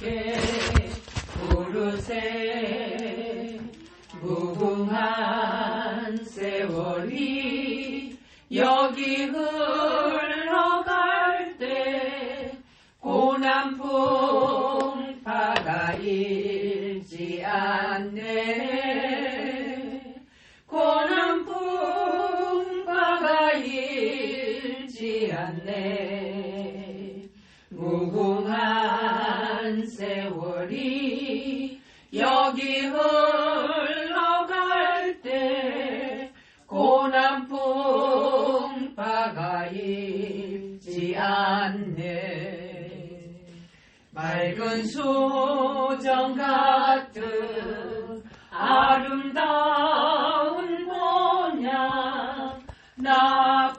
함께 부르세. 무궁한 세월이 여기 흘러갈 때 고난 풍파가 일지 않네. 고난 풍파가 일지 않네. 무궁한 세월이 여기 흘러갈 때 고난 풍파가 있지 않네. 맑은 수정 같은 아름다운 본향 나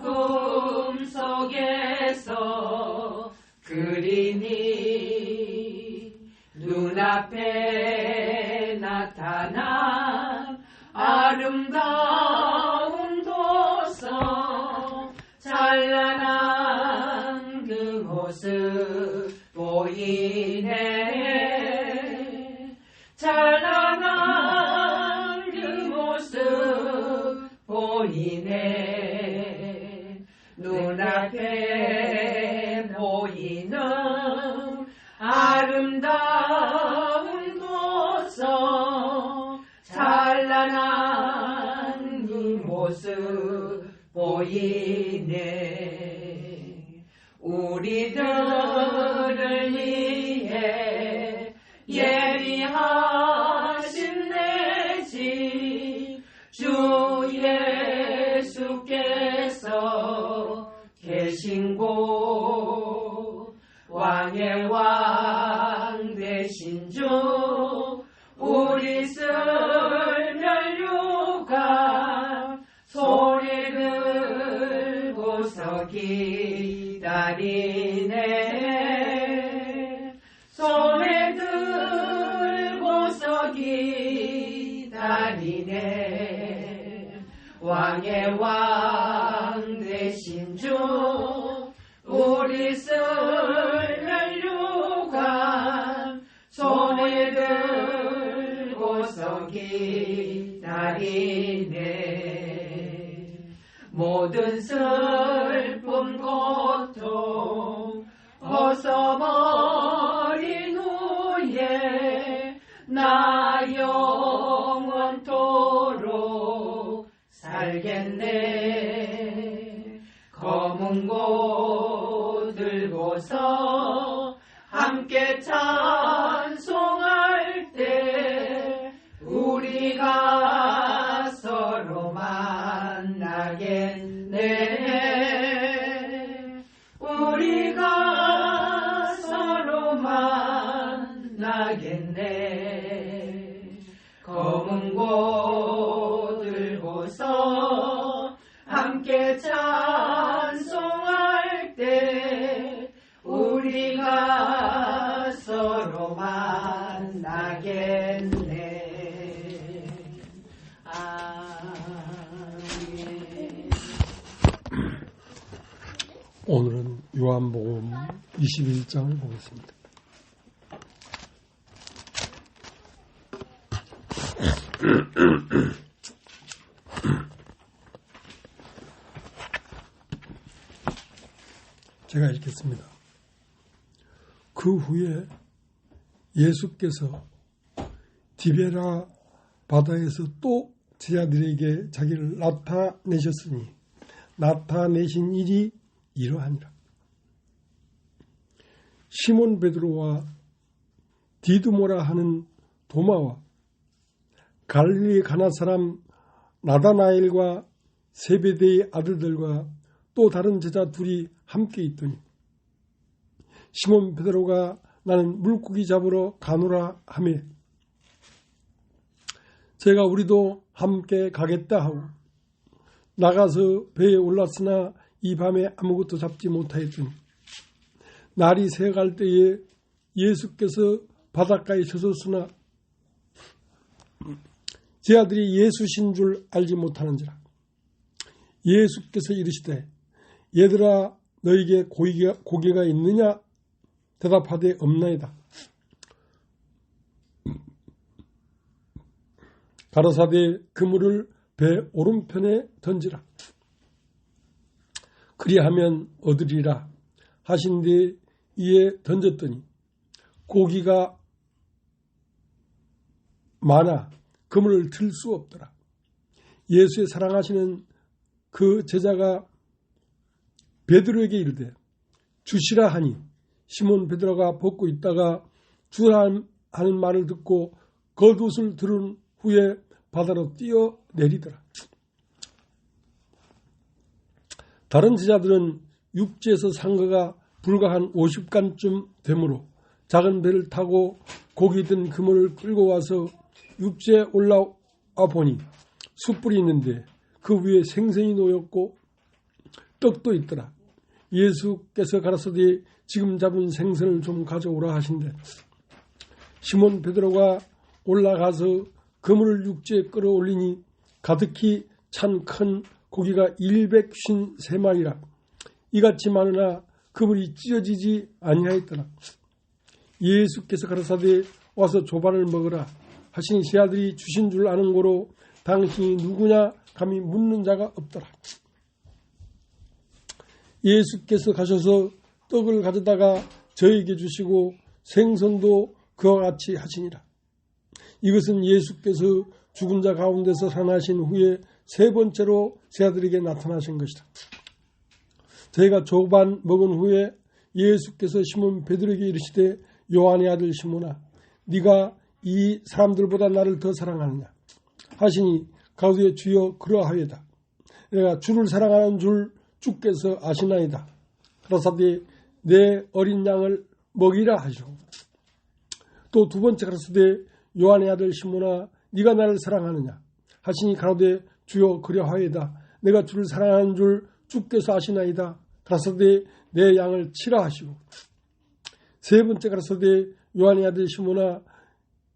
꿈속에서 그리니 눈앞에 나타난 아름다운 도성 찬란한 그 모습 보이네. 찬란한 그 모습 보이네. 눈앞에 보이는 아름다운 도성 찬란한 그 모습 보이네. 우리들을 위해 예비하신 내 집 주 예수께서 계신 곳 왕의 왕 되신 주 우리 쓸면류가 소리 들고서 기다리네. 손에 들고서 기다리네. 왕의 왕 되신 주 우리 쓸면류가 손에 들고서 기다리네. 모든 슬픔 고통 벗어버린 후에 나 영원토록 살겠네. 검은 고 들고서 함께 찬송할 때 우리가 서로 만나겠네. 우리가 서로 만나겠네. 검은 고 들고서 함께 찬송할 때 우리가 서로 만나겠네. 아멘. 오늘은 요한복음 21장을 보겠습니다. 제가 읽겠습니다. 그 후에 예수께서 디베라 바다에서 또 제자들에게 자기를 나타내셨으니 나타내신 일이 이러하니라. 시몬 베드로와 디두모라 하는 도마와 갈릴리 가나 사람 나다나엘과 세베대의 아들들과 또 다른 제자 둘이 함께 있더니 시몬 베드로가 나는 물고기 잡으러 가노라 하매 제가 우리도 함께 가겠다 하고 나가서 배에 올랐으나 이 밤에 아무것도 잡지 못하였더니 날이 새갈 때에 예수께서 바닷가에 서셨으나 제 아들이 예수신 줄 알지 못하는지라. 예수께서 이르시되 얘들아 너에게 고기가 있느냐? 대답하되 없나이다. 가라사대 그물을 배 오른편에 던지라. 그리하면 얻으리라 하신데 이에 던졌더니 고기가 많아 그물을 들 수 없더라. 예수의 사랑하시는 그 제자가 베드로에게 이르되 주시라 하니 시몬 베드로가 벗고 있다가 주라 하는 말을 듣고 겉옷을 두른 후에 바다로 뛰어내리더라. 다른 제자들은 육지에서 상거가 불과 한 50간쯤 되므로 작은 배를 타고 고기 든 그물을 끌고 와서 육지에 올라와 보니 숯불이 있는데 그 위에 생선이 놓였고 떡도 있더라. 예수께서 가라사대 지금 잡은 생선을 좀 가져오라 하신대. 시몬 베드로가 올라가서 그물을 육지에 끌어올리니 가득히 찬 큰 고기가 153마리라. 이같이 많으나 그물이 찢어지지 아니하였더라. 예수께서 가라사대 와서 조반을 먹으라 하시니 제 아들이 주신 줄 아는 고로 당신이 누구냐 감히 묻는 자가 없더라. 예수께서 가셔서 떡을 가져다가 저에게 주시고 생선도 그와 같이 하시니라. 이것은 예수께서 죽은 자 가운데서 살아나신 후에 세 번째로 제 아들에게 나타나신 것이다. 저희가 조반 먹은 후에 예수께서 시몬 베드로에게 이르시되 요한의 아들 시몬아 네가 이 사람들보다 나를 더 사랑하느냐 하시니 가로되 주여 그러하여다. 내가 주를 사랑하는 줄 주께서 아시나이다. 가라사대 내 어린 양을 먹이라 하시고 또 두 번째 가라사대 요한의 아들 시몬아 네가 나를 사랑하느냐 하시니 가로되 주여 그러하여다. 내가 주를 사랑하는 줄 주께서 아시나이다. 가라사대 내 양을 치라 하시고 세 번째 가라사대 요한의 아들 시몬아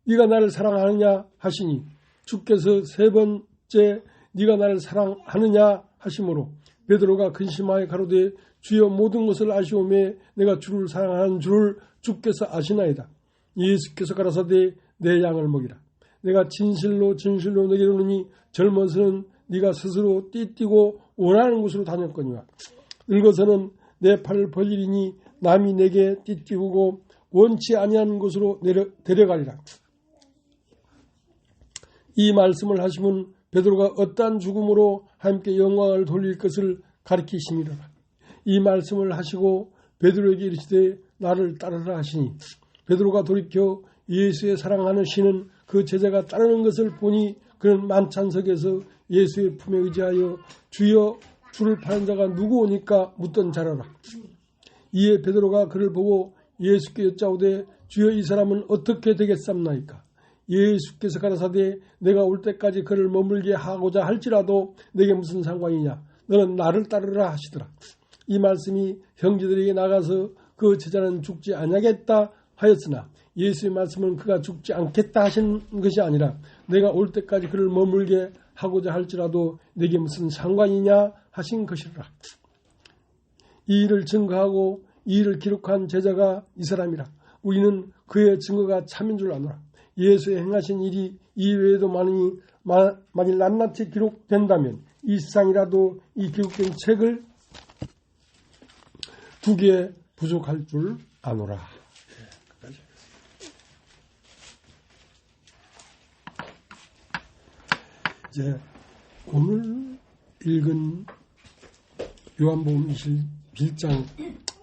네가 나를 사랑하느냐 하시니 주께서 세 번째 네가 나를 사랑하느냐 하심으로 베드로가 근심하여 가로되 주여 모든 것을 아시오매 내가 주를 사랑하는 줄을 주께서 아시나이다. 예수께서 가라사대 내 양을 먹이라. 내가 진실로 진실로 너에게 이르노니 젊어서는 네가 스스로 띠뛰고 원하는 곳으로 다녔거니와 늙어서는 내 팔을 벌리리니 남이 내게 띠뛰고 원치 아니한 곳으로 데려가리라. 이 말씀을 하시면 베드로가 어떠한 죽음으로 함께 영광을 돌릴 것을 가리키심이로라. 이 말씀을 하시고 베드로에게 이르시되 나를 따르라 하시니 베드로가 돌이켜 예수의 사랑하는 신은 그 제자가 따르는 것을 보니 그는 만찬석에서 예수의 품에 의지하여 주여 주를 파는 자가 누구오니까 묻던 자라라. 이에 베드로가 그를 보고 예수께 여짜오되 주여 이 사람은 어떻게 되겠삼나이까. 예수께서 가라사대 내가 올 때까지 그를 머물게 하고자 할지라도 내게 무슨 상관이냐. 너는 나를 따르라 하시더라. 이 말씀이 형제들에게 나가서 그 제자는 죽지 아니하겠다 하였으나 예수의 말씀은 그가 죽지 않겠다 하신 것이 아니라 내가 올 때까지 그를 머물게 하고자 할지라도 내게 무슨 상관이냐 하신 것이라. 이 일을 증거하고 이 일을 기록한 제자가 이 사람이라. 우리는 그의 증거가 참인 줄 아노라. 예수의 행하신 일이 이외에도 많으니 만일 낱낱이 기록된다면 이 세상이라도 이 기록된 책을 2개 부족할 줄 아노라. 이제 오늘 읽은 요한복음 21장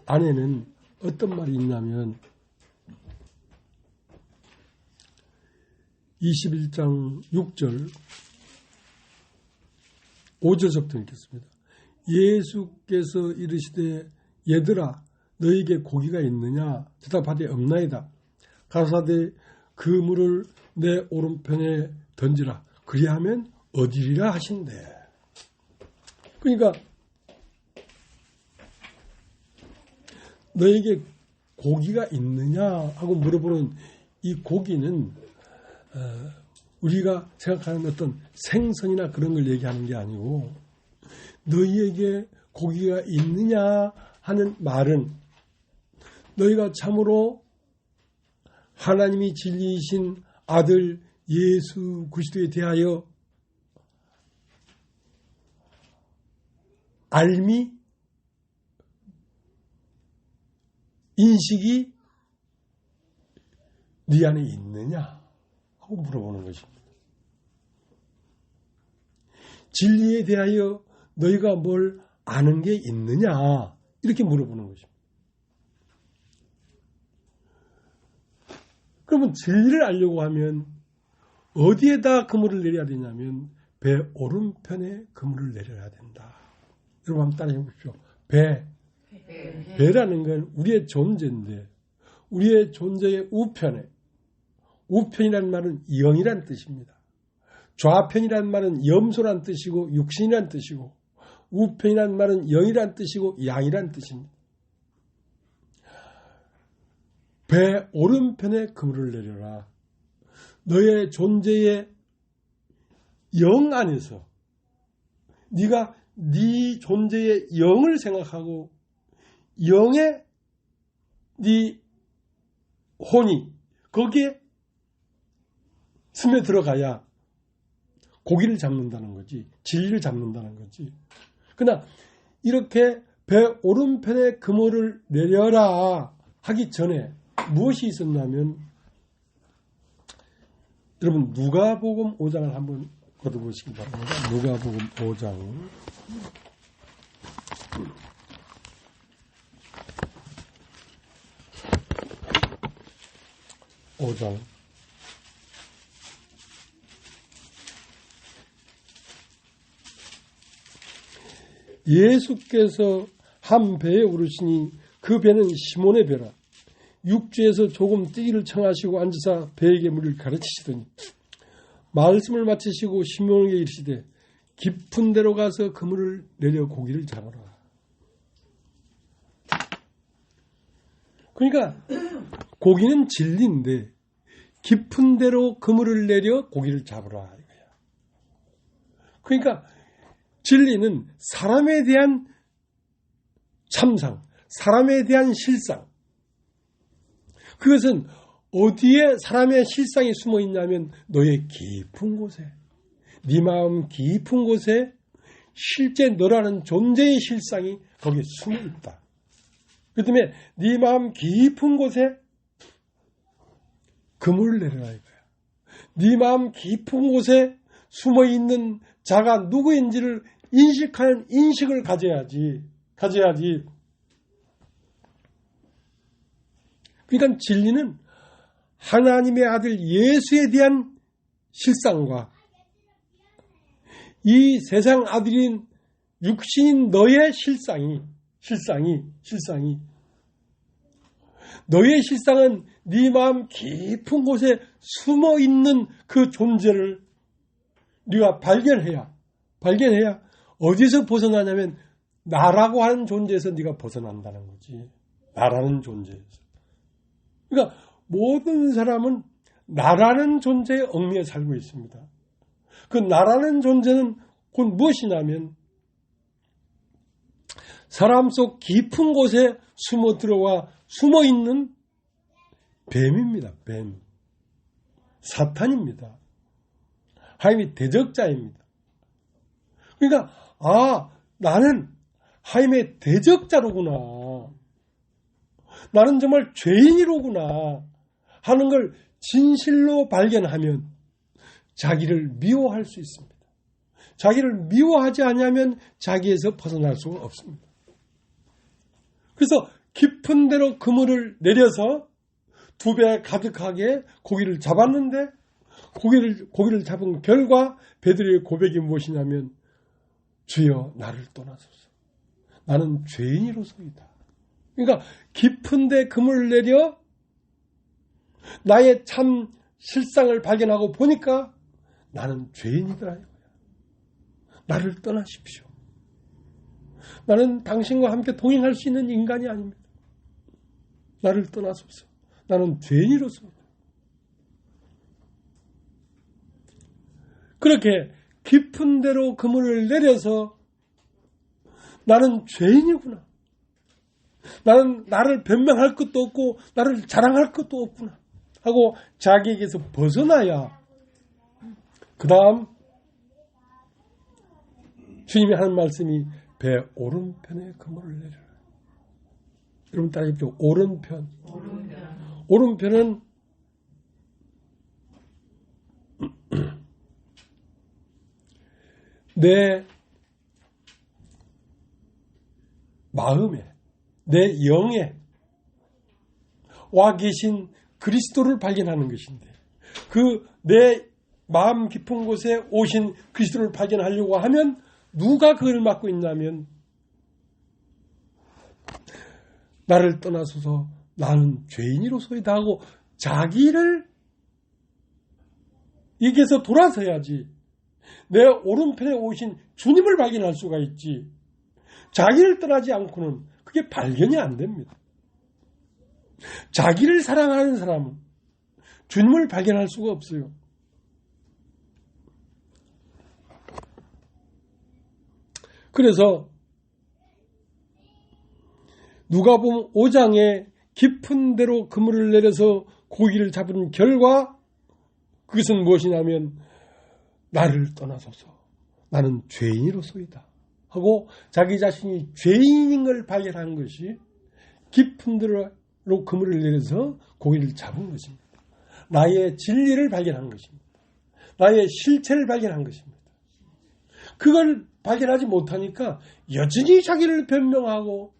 안에는 어떤 말이 있냐면 21장 6절 5절부터 읽겠습니다. 예수께서 이르시되 얘들아 너에게 고기가 있느냐 대답하되 없나이다. 가라사대 그물을 내 오른편에 던지라. 그리하면 어디리라 하신대. 그러니까 너에게 고기가 있느냐 하고 물어보는 이 고기는 우리가 생각하는 어떤 생선이나 그런 걸 얘기하는 게 아니고 너희에게 고기가 있느냐 하는 말은 너희가 참으로 하나님이 진리이신 아들 예수 그리스도에 대하여 알미, 인식이 네 안에 있느냐 하고 물어보는 것입니다. 진리에 대하여 너희가 뭘 아는 게 있느냐 이렇게 물어보는 것입니다. 그러면 진리를 알려고 하면 어디에다 그물을 내려야 되냐면 배 오른편에 그물을 내려야 된다. 여러분 한번 따라해 보십시오. 배라는 건 우리의 존재인데 우리의 존재의 우편에, 우편이라는 말은 영이란 뜻입니다. 좌편이라는 말은 염소란 뜻이고 육신이란 뜻이고 우편이라는 말은 영이란 뜻이고 양이란 뜻입니다. 배 오른편에 그물을 내려라. 너의 존재의 영 안에서 네가 네 존재의 영을 생각하고 영의 네 혼이 거기에 스며들어가야 고기를 잡는다는 거지. 진리를 잡는다는 거지. 그러나 이렇게 배 오른편에 그물을 내려라 하기 전에 무엇이 있었냐면 여러분 누가복음 5장을 한번 걷어보시기 바랍니다. 누가복음 5장 5장 예수께서 한 배에 오르시니 그 배는 시몬의 배라. 육지에서 조금 뛰기를 청하시고 앉으사 배에게 물을 가르치시더니 말씀을 마치시고 시몬에게 이르시되 깊은 데로 가서 그물을 내려 고기를 잡아라. 그러니까 고기는 진리인데 깊은 데로 그물을 내려 고기를 잡으라 이거야. 그러니까 진리는 사람에 대한 참상, 사람에 대한 실상. 그것은 어디에 사람의 실상이 숨어 있냐면 너의 깊은 곳에, 네 마음 깊은 곳에 실제 너라는 존재의 실상이 거기에 숨어 있다. 그 때문에 네 마음 깊은 곳에 그물을 내려라 이거야. 네 마음 깊은 곳에 숨어 있는 자가 누구인지를 인식하는 인식을 가져야지. 그러니까 진리는 하나님의 아들 예수에 대한 실상과 이 세상 아들인 육신인 너의 실상이 너의 실상은 네 마음 깊은 곳에 숨어 있는 그 존재를 네가 발견해야 어디서 벗어나냐면 나라고 하는 존재에서 네가 벗어난다는 거지. 나라는 존재에서. 그러니까 모든 사람은 나라는 존재에 얽매여 살고 있습니다. 그 나라는 존재는 곧 무엇이냐면 사람 속 깊은 곳에 숨어 들어와 숨어 있는 뱀입니다. 뱀. 사탄입니다. 하나님의 대적자입니다. 그러니까 나는 하나님의 대적자로구나. 나는 정말 죄인이로구나 하는 걸 진실로 발견하면 자기를 미워할 수 있습니다. 자기를 미워하지 않으면 자기에서 벗어날 수가 없습니다. 그래서 깊은 데로 그물을 내려서 두 배 가득하게 고기를 잡았는데 고기를 잡은 결과 베드로의 고백이 무엇이냐면 주여 나를 떠나소서. 나는 죄인이로소이다. 그러니까 깊은 데 그물을 내려 나의 참 실상을 발견하고 보니까 나는 죄인이더라 이거야. 나를 떠나십시오. 나는 당신과 함께 동행할 수 있는 인간이 아닙니다. 나를 떠나소서. 나는 죄인이로서. 그렇게 깊은 데로 그물을 내려서 나는 죄인이구나. 나는 나를 변명할 것도 없고 나를 자랑할 것도 없구나 하고 자기에게서 벗어나야 그 다음 주님이 하는 말씀이 배 오른편에 그물을 내려라. 여러분 따라해보죠. 오른편. 오른편은 내 마음에, 내 영에 와 계신 그리스도를 발견하는 것인데, 그 내 마음 깊은 곳에 오신 그리스도를 발견하려고 하면 누가 그걸 맡고 있냐면, 나를 떠나서서 나는 죄인이로소이다 하고 자기를 여기에서 돌아서야지 내 오른편에 오신 주님을 발견할 수가 있지, 자기를 떠나지 않고는 그게 발견이 안 됩니다. 자기를 사랑하는 사람은 주님을 발견할 수가 없어요. 그래서 누가복음 5장에 깊은 데로 그물을 내려서 고기를 잡은 결과 그것은 무엇이냐면 나를 떠나소서 나는 죄인으로소이다 하고 자기 자신이 죄인인 걸 발견한 것이 깊은 데로 그물을 내려서 고기를 잡은 것입니다. 나의 진리를 발견한 것입니다. 나의 실체를 발견한 것입니다. 그걸 발견하지 못하니까 여전히 자기를 변명하고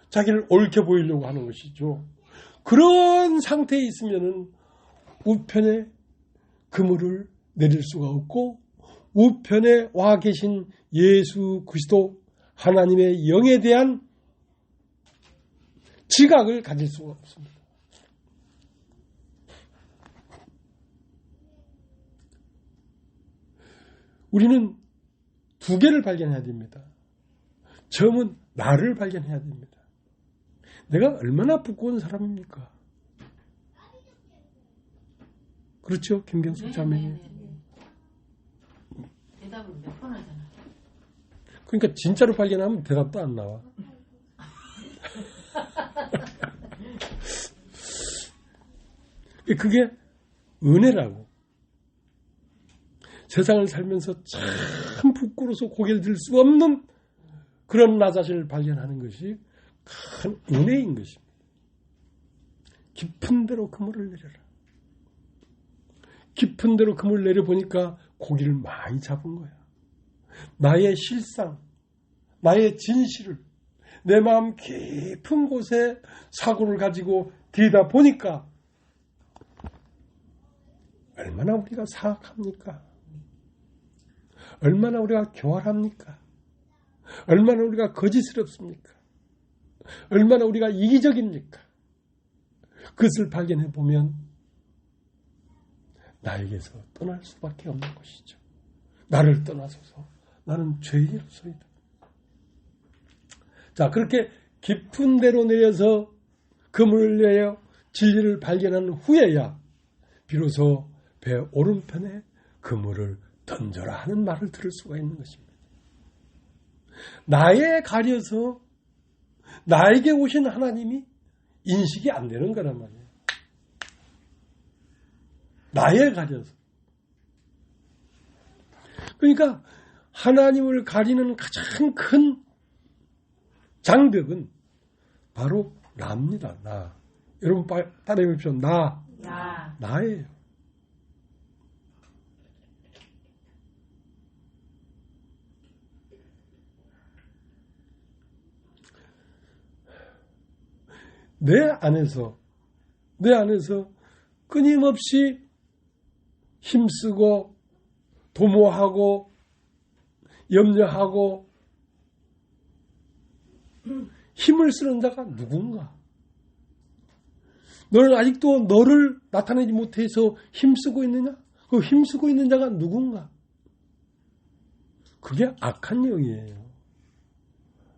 자기를 옳게 보이려고 하는 것이죠. 그런 상태에 있으면은 우편에 그물을 내릴 수가 없고 우편에 와 계신 예수 그리스도 하나님의 영에 대한 지각을 가질 수가 없습니다. 우리는 두 개를 발견해야 됩니다. 처음은 나를 발견해야 됩니다. 내가 얼마나 부끄러운 사람입니까? 그렇죠? 김경수 자매님. 대답을 몇 번 하잖아. 그러니까 진짜로 발견하면 대답도 안 나와. 그게 은혜라고. 세상을 살면서 참 부끄러워서 고개를 들 수 없는 그런 나 자신을 발견하는 것이 큰 은혜인 것입니다. 깊은 데로 그물을 내려라. 깊은 데로 그물을 내려보니까 고기를 많이 잡은 거야. 나의 실상, 나의 진실을 내 마음 깊은 곳에 사고를 가지고 들이다 보니까 얼마나 우리가 사악합니까? 얼마나 우리가 교활합니까? 얼마나 우리가 거짓스럽습니까? 얼마나 우리가 이기적입니까? 그것을 발견해 보면 나에게서 떠날 수밖에 없는 것이죠. 나를 떠나소서 나는 죄인으로서이다. 자, 그렇게 깊은 데로 내려서 그물을 내어 진리를 발견한 후에야 비로소 배 오른편에 그물을 던져라 하는 말을 들을 수가 있는 것입니다. 나에 가려서 나에게 오신 하나님이 인식이 안 되는 거란 말이에요. 나에 가려서. 그러니까 하나님을 가리는 가장 큰 장벽은 바로 나입니다. 나. 여러분 따라해 보십시오. 나예요. 내 안에서 끊임없이 힘쓰고 도모하고 염려하고 힘을 쓰는 자가 누군가? 너는 아직도 너를 나타내지 못해서 힘쓰고 있느냐? 그 힘쓰고 있는 자가 누군가? 그게 악한 영이에요.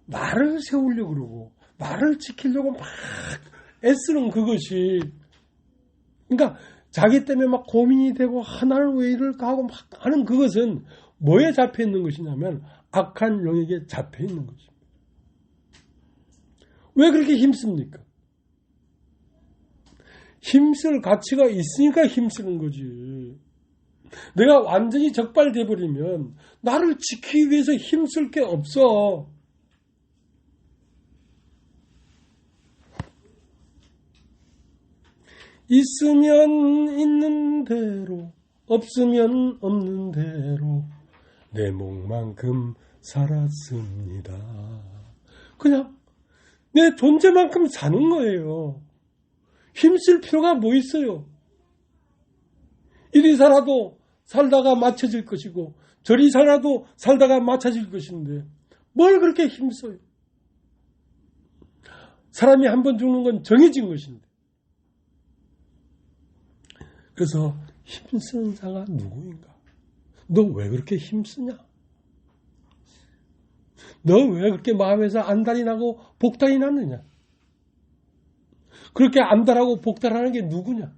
나를 세우려고 그러고 나를 지키려고 막 애쓰는 그것이, 그러니까 자기 때문에 막 고민이 되고 하나를 왜 이럴까 하고 막 하는 그것은 뭐에 잡혀 있는 것이냐면 악한 영에게 잡혀 있는 것입니다. 왜 그렇게 힘씁니까? 힘쓸 가치가 있으니까 힘쓰는 거지. 내가 완전히 적발돼 버리면 나를 지키기 위해서 힘쓸 게 없어. 있으면 있는 대로, 없으면 없는 대로 내 몫만큼 살았습니다. 그냥 내 존재만큼 사는 거예요. 힘쓸 필요가 뭐 있어요? 이리 살아도 살다가 맞춰질 것이고 저리 살아도 살다가 맞춰질 것인데 뭘 그렇게 힘써요? 사람이 한 번 죽는 건 정해진 것인데. 그래서 힘쓰는 자가 누구인가? 너 왜 그렇게 힘쓰냐? 너 왜 그렇게 마음에서 안달이 나고 복달이 났느냐? 그렇게 안달하고 복달하는 게 누구냐?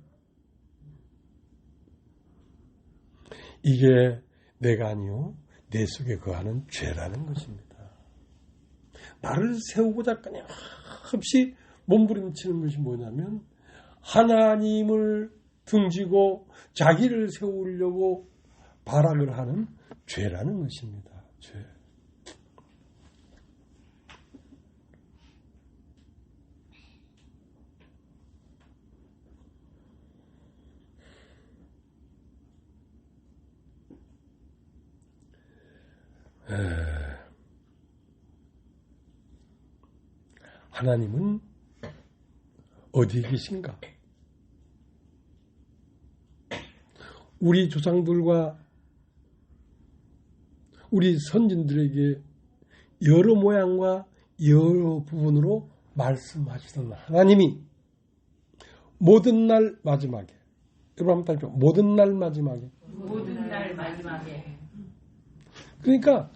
이게 내가 아니요 내 속에 거하는 죄라는 것입니다. 나를 세우고자 끊임없이 몸부림치는 것이 뭐냐면 하나님을 등지고 자기를 세우려고 발악을 하는 죄라는 것입니다. 죄. 하나님은 어디에 계신가? 우리 조상들과 우리 선진들에게 여러 모양과 여러 부분으로 말씀하시던 하나님이 모든 날 마지막에, 여러분 한번 따라해보세요. 모든 날 마지막에. 모든 날 마지막에. 그러니까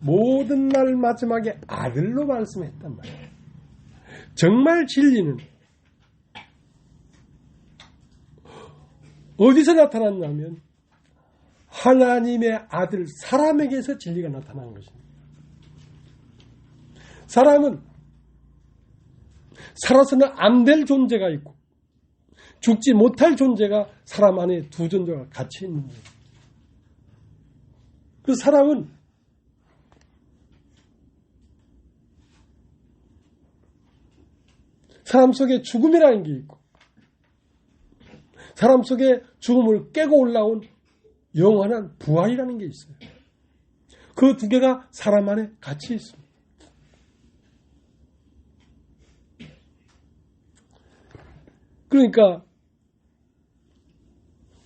모든 날 마지막에 아들로 말씀했단 말이에요. 정말 진리는 어디서 나타났냐면 하나님의 아들 사람에게서 진리가 나타난 것입니다. 사람은 살아서는 안 될 존재가 있고 죽지 못할 존재가 사람 안에 두 존재가 같이 있는 거예요. 그 사람은 사람 속에 죽음이라는 게 있고 사람 속에 죽음을 깨고 올라온 영원한 부활이라는 게 있어요. 그 두 개가 사람 안에 같이 있습니다. 그러니까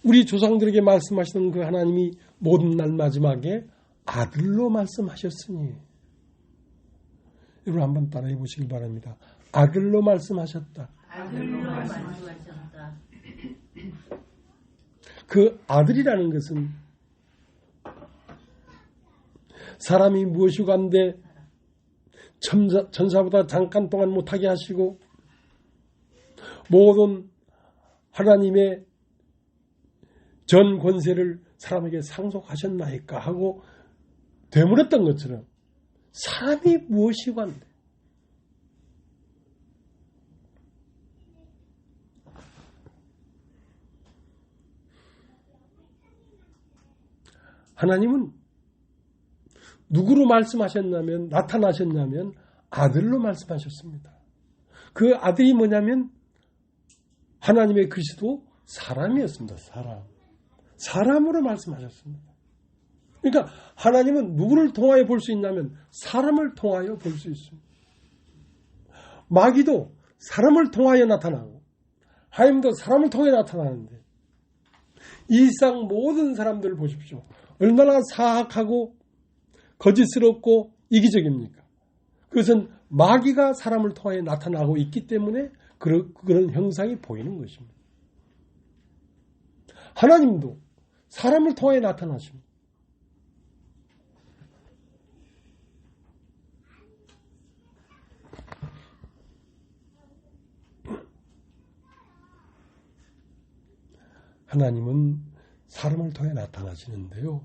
우리 조상들에게 말씀하시던 그 하나님이 모든 날 마지막에 아들로 말씀하셨으니 여러분 한번 따라해 보시길 바랍니다. 아들로 말씀하셨다. 아들로 말씀하셨다. 그 아들이라는 것은 사람이 무엇이고 한데 천사보다 잠깐 동안 못하게 하시고 모든 하나님의 전 권세를 사람에게 상속하셨나이까 하고 되물었던 것처럼 사람이 무엇이고 한데 하나님은 누구로 말씀하셨냐면 나타나셨냐면 아들로 말씀하셨습니다. 그 아들이 뭐냐면 하나님의 그리스도 사람이었습니다. 사람으로 말씀하셨습니다. 그러니까 하나님은 누구를 통하여 볼 수 있냐면 사람을 통하여 볼 수 있습니다. 마귀도 사람을 통하여 나타나고 하나님도 사람을 통해 나타나는데 이 세상 모든 사람들을 보십시오. 얼마나 사악하고 거짓스럽고 이기적입니까? 그것은 마귀가 사람을 통하여 나타나고 있기 때문에 그런 형상이 보이는 것입니다. 하나님도 사람을 통하여 나타나십니다. 하나님은 사람을 통해 나타나시는데요.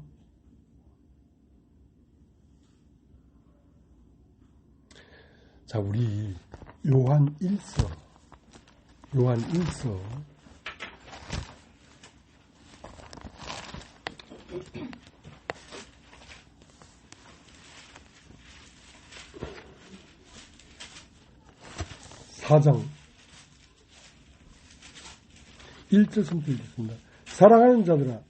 자, 우리 요한 1서 1서 4장 1절부터 읽겠습니다. 사랑하는 자들아,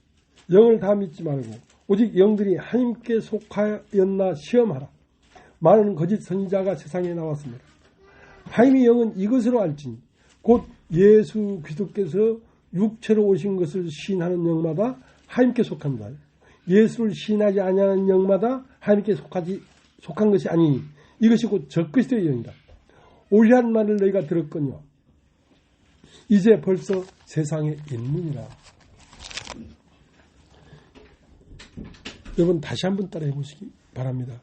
영을 다 믿지 말고 오직 영들이 하나님께 속하였나 시험하라. 많은 거짓 선지자가 세상에 나왔습니다. 하나님의 영은 이것으로 알지니 곧 예수 그리스도께서 육체로 오신 것을 시인하는 영마다 하나님께 속한 자요, 예수를 시인하지 아니하는 영마다 하나님께 속한 것이 아니니 이것이 곧 적그리스도의 영이다. 올리한 말을 너희가 들었거니와 이제 벌써 세상에 있느니라. 여러분 다시 한번 따라해 보시기 바랍니다.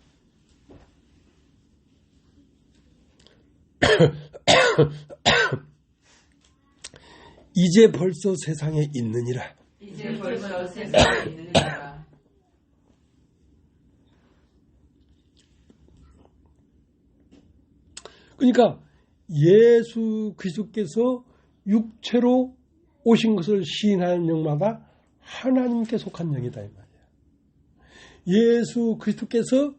이제 벌써 세상에 있느니라. 이제 벌써 세상에 있느니라. 그러니까 예수 그리스도께서 육체로 오신 것을 시인하는 영마다 하나님께 속한 영이다 이 말이에요. 예수 그리스도께서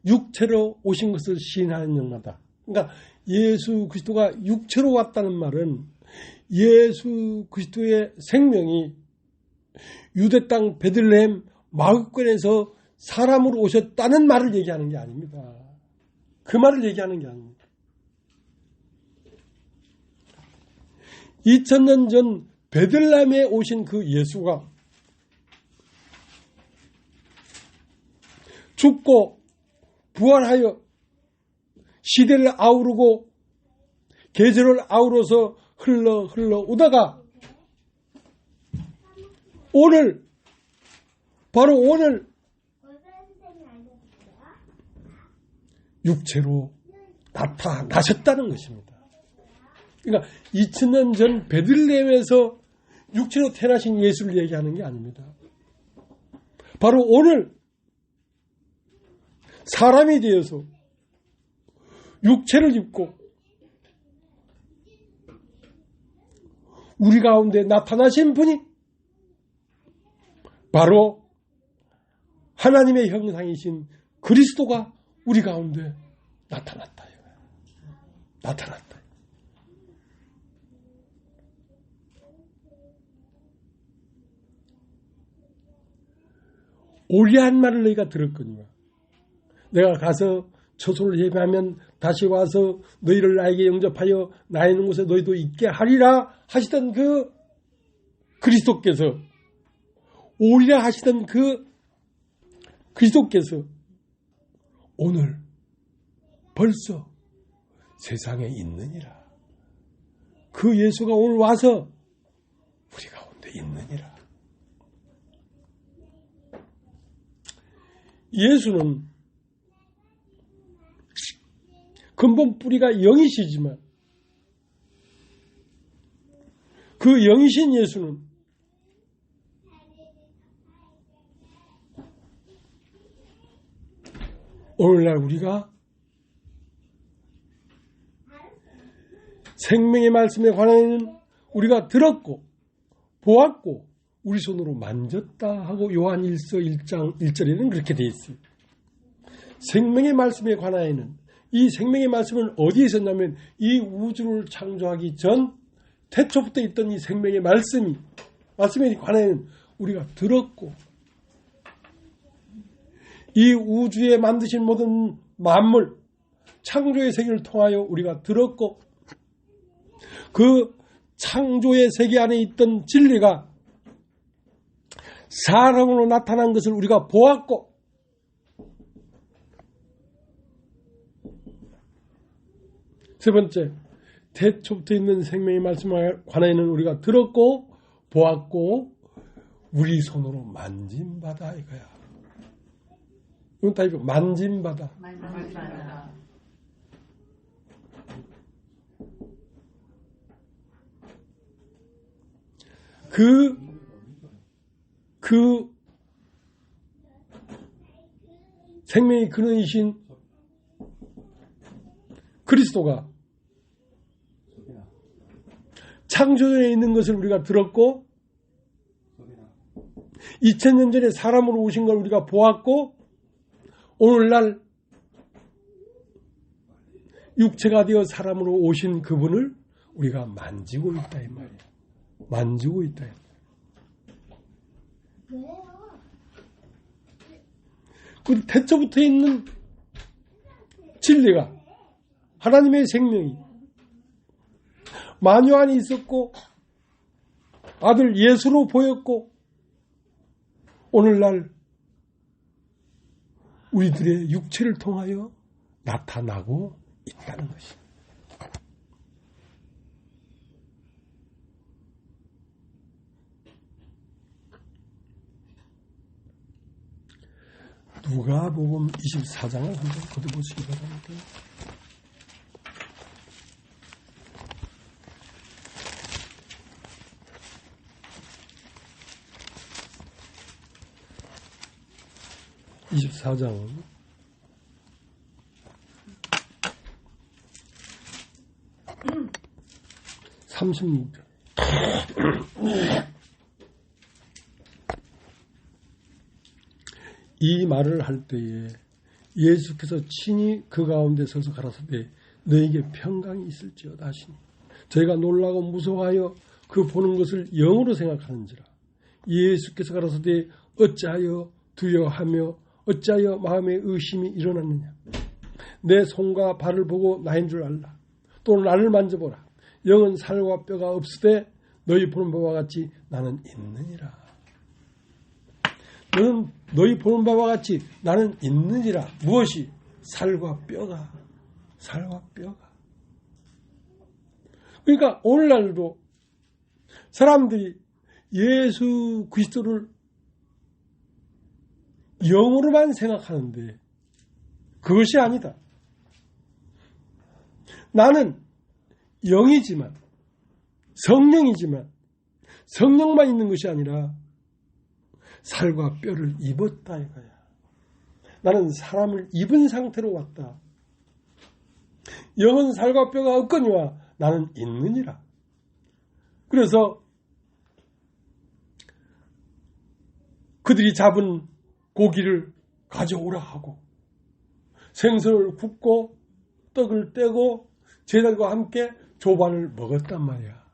육체로 오신 것을 시인하는 영마다, 그러니까 예수 그리스도가 육체로 왔다는 말은 예수 그리스도의 생명이 유대 땅 베들레헴 마을권에서 사람으로 오셨다는 말을 얘기하는 게 아닙니다. 그 말을 얘기하는 게 아닙니다. 2000년 전 베들레헴에 오신 그 예수가 죽고 부활하여 시대를 아우르고 계절을 아우러서 흘러 오다가 오늘, 바로 오늘 육체로 나타나셨다는 것입니다. 그러니까 2000년 전 베들레헴에서 육체로 태어나신 예수를 얘기하는 게 아닙니다. 바로 오늘 사람이 되어서 육체를 입고 우리 가운데 나타나신 분이 바로 하나님의 형상이신 그리스도가 우리 가운데 나타났다. 나타났다. 올리한 말을 너희가 들었거니와 내가 가서 처소를 예배하면 다시 와서 너희를 나에게 영접하여 나 있는 곳에 너희도 있게 하리라 하시던 그 그리스도께서, 오리라 하시던 그 그리스도께서 오늘 벌써 세상에 있느니라. 그 예수가 오늘 와서 우리 가운데 있느니라. 예수는 근본 뿌리가 영이시지만 그 영이신 예수는 오늘날 우리가 생명의 말씀에 관하여는 우리가 들었고 보았고 우리 손으로 만졌다 하고 요한 1서 1장 1절에는 그렇게 되어 있어요. 생명의 말씀에 관하여는, 이 생명의 말씀은 어디에 있었냐면 이 우주를 창조하기 전 태초부터 있던 이 생명의 말씀에 관하여는 우리가 들었고, 이 우주에 만드신 모든 만물 창조의 세계를 통하여 우리가 들었고, 그 창조의 세계 안에 있던 진리가 사람으로 나타난 것을 우리가 보았고, 세 번째, 태초부터 있는 생명의 말씀에 관하여는 우리가 들었고 보았고 우리 손으로 만진바다 이거야. 이건 다 이거 만진바다. 그 생명의 근원이신 그리스도가 창조전에 있는 것을 우리가 들었고, 2000년 전에 사람으로 오신 걸 우리가 보았고 오늘날 육체가 되어 사람으로 오신 그분을 우리가 만지고 있다 이 말이에요. 만지고 있다. 그 태초부터 있는 진리가 하나님의 생명이 만유 안에 있었고 아들 예수로 보였고 오늘날 우리들의 육체를 통하여 나타나고 있다는 것입니다. 누가복음 24장을 한번 거둬보시기 바랍니다. (24장) 36절 이 말을 할 때에 예수께서 친히 그 가운데 서서 가라사대 너에게 평강이 있을지어다 하시니 저희가 놀라고 무서워하여 그 보는 것을 영으로 생각하는지라. 예수께서 가라사대 어찌하여 두려워하며 어찌하여 마음에 의심이 일어났느냐. 내 손과 발을 보고 나인 줄 알라. 또 나를 만져보라. 영은 살과 뼈가 없으되 너희 보는 바와 같이 나는 있느니라. 너희 보는 바와 같이 나는 있느니라. 무엇이? 살과 뼈가. 살과 뼈가. 그러니까 오늘날도 사람들이 예수 그리스도를 영으로만 생각하는데 그것이 아니다. 나는 영이지만 성령이지만 성령만 있는 것이 아니라 살과 뼈를 입었다 이거야. 나는 사람을 입은 상태로 왔다. 영은 살과 뼈가 없거니와 나는 있느니라. 그래서 그들이 잡은 고기를 가져오라 하고 생선을 굽고 떡을 떼고 제자들과 함께 조반을 먹었단 말이야.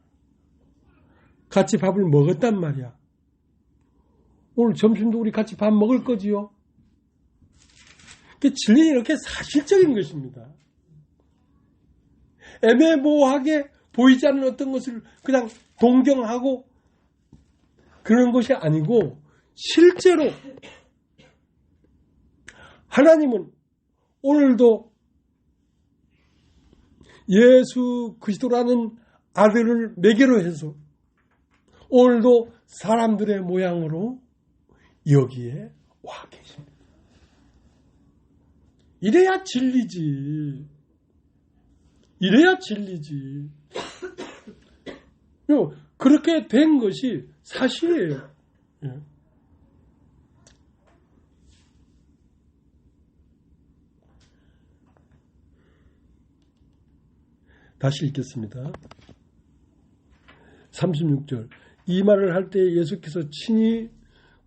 같이 밥을 먹었단 말이야. 오늘 점심도 우리 같이 밥 먹을 거지요. 진리는 이렇게 사실적인 것입니다. 애매모호하게 보이지 않는 어떤 것을 그냥 동경하고 그런 것이 아니고 실제로 하나님은 오늘도 예수 그리스도라는 아들을 매개로 해서 오늘도 사람들의 모양으로 여기에 와 계십니다. 이래야 진리지. 이래야 진리지. 그렇게 된 것이 사실이에요. 예. 다시 읽겠습니다. 36절 이 말을 할 때 예수께서 친히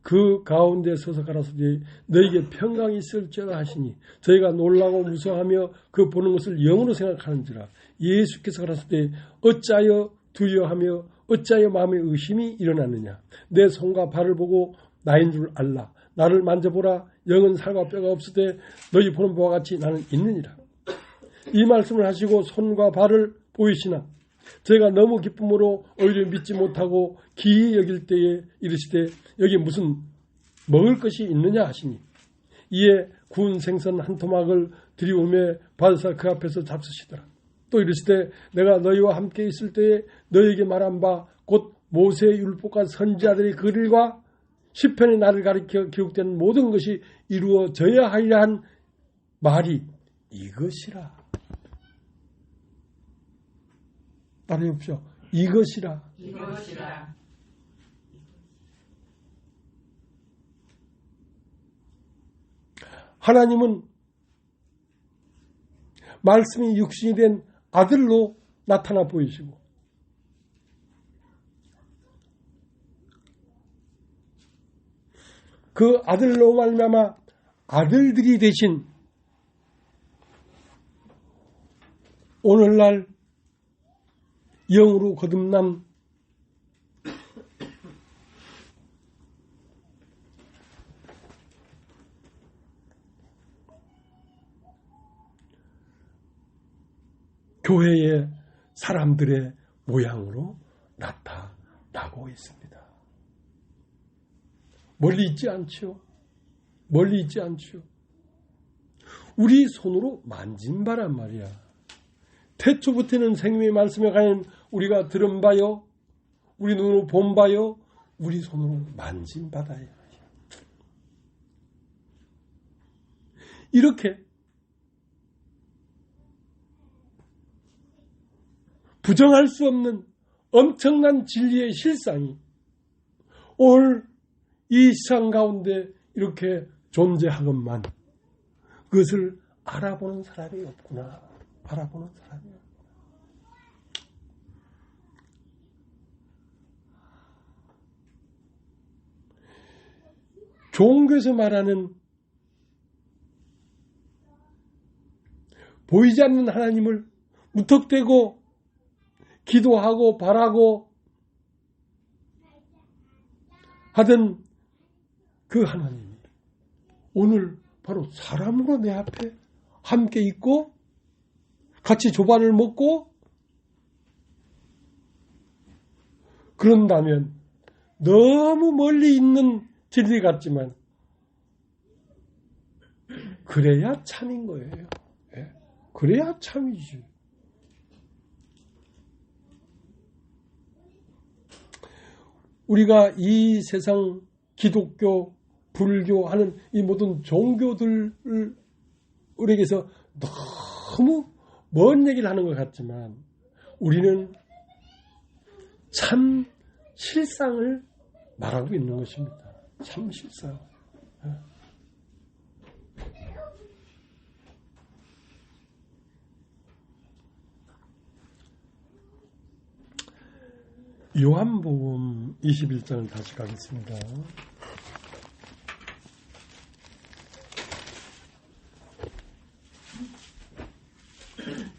그 가운데 서서 가라사대 너에게 평강이 있을지어다 하시니 저희가 놀라고 무서워하며 그 보는 것을 영으로 생각하는지라. 예수께서 가라사대 어찌하여 두려워하며 어찌하여 마음에 의심이 일어났느냐. 내 손과 발을 보고 나인 줄 알라. 나를 만져보라. 영은 살과 뼈가 없으되 너희 보는 바와 같이 나는 있느니라. 이 말씀을 하시고 손과 발을 보이시나 저희가 너무 기쁨으로 오히려 믿지 못하고 기이 여길 때에 이르시되 여기 무슨 먹을 것이 있느냐 하시니 이에 구운 생선 한 토막을 들이오매 받으사 그 앞에서 잡수시더라. 또 이르시되 내가 너희와 함께 있을 때에 너희에게 말한 바 곧 모세의 율법과 선지자들의 글과 시편의 나를 가리켜 기록된 모든 것이 이루어져야 하리라 한 말이 이것이라. 따라해봅시오. 이것이라. 이것이라. 하나님은 말씀이 육신이 된 아들로 나타나 보이시고 그 아들로 말미암아 아들들이 되신 오늘날 영으로 거듭난 교회의 사람들의 모양으로 나타나고 있습니다. 멀리 있지 않죠. 멀리 있지 않죠. 우리 손으로 만진 바란 말이야. 태초부터는 생명의 말씀에 관한 우리가 들은 바요, 우리 눈으로 본 바요, 우리 손으로 만진 바다. 이렇게 부정할 수 없는 엄청난 진리의 실상이 오늘 이 세상 가운데 이렇게 존재하건만 그것을 알아보는 사람이 없구나. 알아보는 사람이 없구나. 종교에서 말하는 보이지 않는 하나님을 무턱대고 기도하고 바라고 하던 그 하나님이 오늘 바로 사람으로 내 앞에 함께 있고 같이 조반을 먹고 그런다면 너무 멀리 있는 진리 같지만 그래야 참인 거예요. 그래야 참이지. 우리가 이 세상 기독교, 불교 하는 이 모든 종교들에게서 너무 먼 얘기를 하는 것 같지만 우리는 참 실상을 말하고 있는 것입니다. 참 실상. 요한복음 21장을 다시 가겠습니다.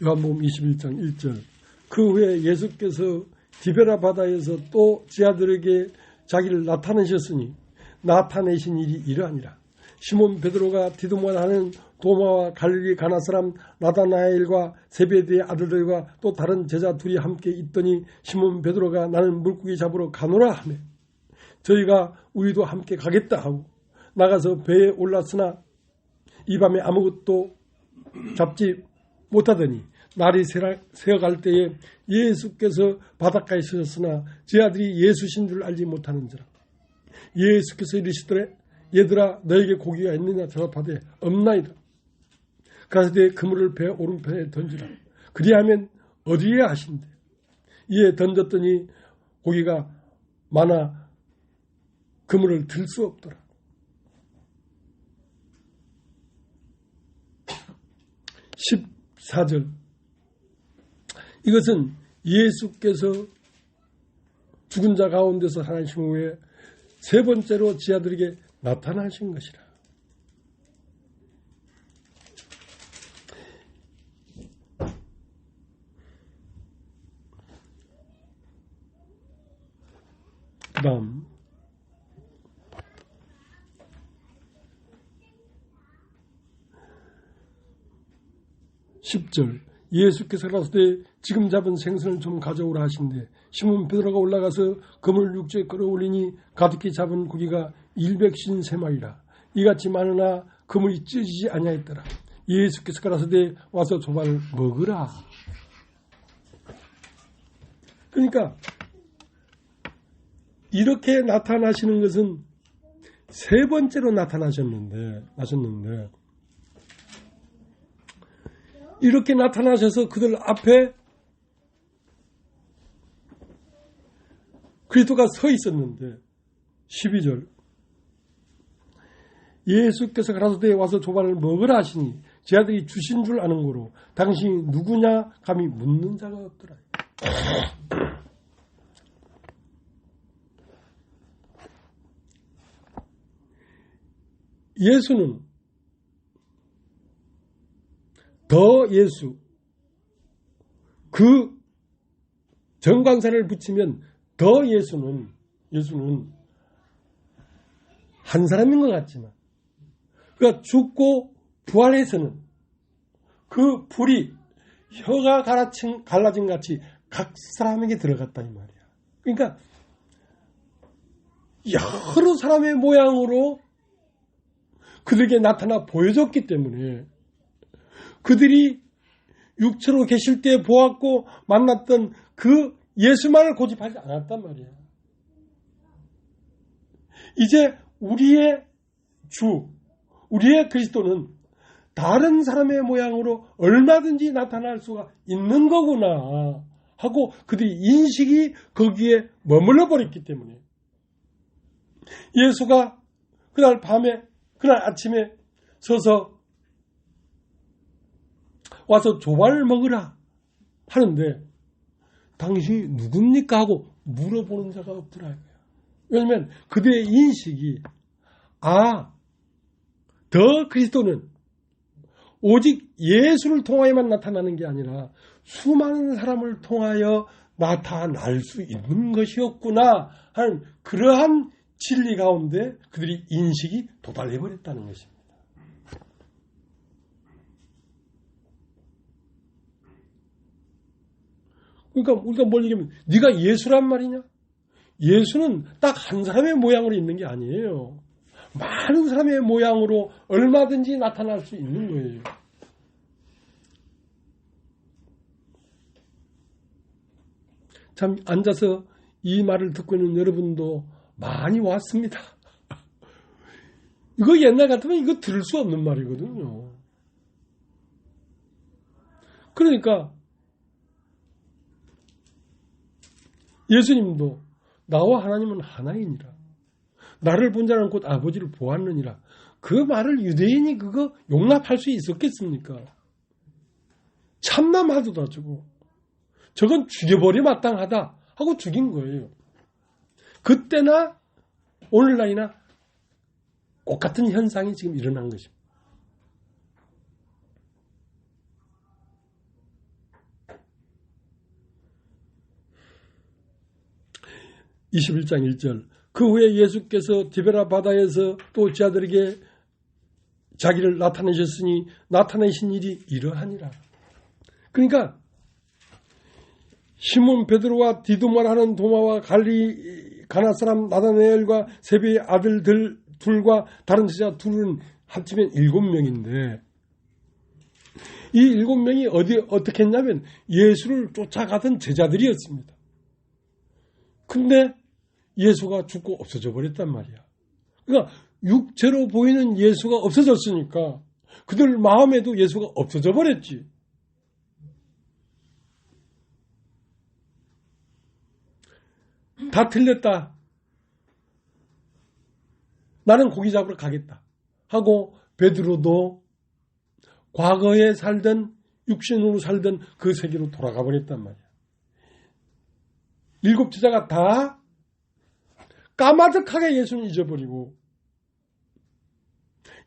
요한복음 21장 1절. 그 후에 예수께서 디베라 바다에서 또 지하들에게 자기를 나타내셨으니 나타내신 일이 이러하니라. 시몬 베드로가 디도마라 하는 도마와 갈릴리 가나 사람 나다나엘과 세베대의 아들들과 또 다른 제자 둘이 함께 있더니 시몬 베드로가 나는 물고기 잡으러 가노라 하며 저희가 우리도 함께 가겠다 하고 나가서 배에 올랐으나 이 밤에 아무것도 잡지 못하더니 날이 새어갈 때에 예수께서 바닷가에 서셨으나 제 아들이 예수신 줄 알지 못하는지라. 예수께서 이르시더래 얘들아 너에게 고기가 있느냐 대답하되 없나이다. 가서되 그물을 배 오른편에 던지라. 그리하면 어디에 하신대. 이에 던졌더니 고기가 많아 그물을 들 수 없더라. 14절. 이것은 예수께서 죽은 자 가운데서 살아나신 후에 세 번째로 지하들에게 나타나신 것이라. 그 다음 10절. 예수께서 가라사대 지금 잡은 생선을 좀 가져오라 하신대 시몬 베드로가 올라가서 그물 육지에 끌어올리니 가득히 잡은 고기가 153마리라. 이같이 많으나 그물이 찢어지지 아니하였더라. 예수께서 가라사대 와서 조반을 먹으라. 그러니까 이렇게 나타나시는 것은 세 번째로 나타나셨는데 이렇게 나타나셔서 그들 앞에 그리스도가 서 있었는데 12절. 예수께서 가라사대 와서 조반을 먹으라 하시니 제 아들이 주신 줄 아는 거로 당신이 누구냐 감히 묻는 자가 없더라. 예수는 더 예수, 그 정관사를 붙이면 더 예수는 한 사람인 것 같지만, 그가 죽고 부활해서는 그 불이 혀가 갈라진 같이 각 사람에게 들어갔다 이 말이야. 그러니까 여러 사람의 모양으로 그들에게 나타나 보여줬기 때문에 그들이 육체로 계실 때 보았고 만났던 그 예수만을 고집하지 않았단 말이야. 이제 우리의 주, 우리의 그리스도는 다른 사람의 모양으로 얼마든지 나타날 수가 있는 거구나 하고 그들이 인식이 거기에 머물러 버렸기 때문에 예수가 그날 아침에 서서 와서 조발 먹으라 하는데 당신이 누굽니까 하고 물어보는 자가 없더라. 왜냐하면 그들의 인식이 더 그리스도는 오직 예수를 통하여만 나타나는 게 아니라 수많은 사람을 통하여 나타날 수 있는 것이었구나 하는 그러한 진리 가운데 그들이 인식이 도달해버렸다는 것입니다. 그러니까 우리가 뭘 얘기하면 네가 예수란 말이냐? 예수는 딱 한 사람의 모양으로 있는 게 아니에요. 많은 사람의 모양으로 얼마든지 나타날 수 있는 거예요. 참 앉아서 이 말을 듣고 있는 여러분도 많이 왔습니다. 이거 옛날 같으면 이거 들을 수 없는 말이거든요. 그러니까 예수님도 나와 하나님은 하나이니라. 나를 본 자는 곧 아버지를 보았느니라. 그 말을 유대인이 그거 용납할 수 있었겠습니까? 참남하도다 저거. 저건 죽여버려 마땅하다 하고 죽인 거예요. 그때나 오늘날이나 똑같은 현상이 지금 일어난 것입니다. 21장 1절 그 후에 예수께서 디베라 바다에서 또 제자들에게 자기를 나타내셨으니 나타내신 일이 이러하니라. 그러니까 시몬 베드로와 디두마라는 도마와 갈리 가나 사람 나다나엘과 세베의 아들들 둘과 다른 제자 둘은 합치면 7명인데 이 7명이 어떻게 했냐면 예수를 쫓아가던 제자들이었습니다. 근데 예수가 죽고 없어져 버렸단 말이야. 그러니까 육체로 보이는 예수가 없어졌으니까 그들 마음에도 예수가 없어져 버렸지. 다 틀렸다. 나는 고기 잡으러 가겠다 하고 베드로도 과거에 살던 육신으로 살던 그 세계로 돌아가 버렸단 말이야. 7 제자가 다 까마득하게 예수는 잊어버리고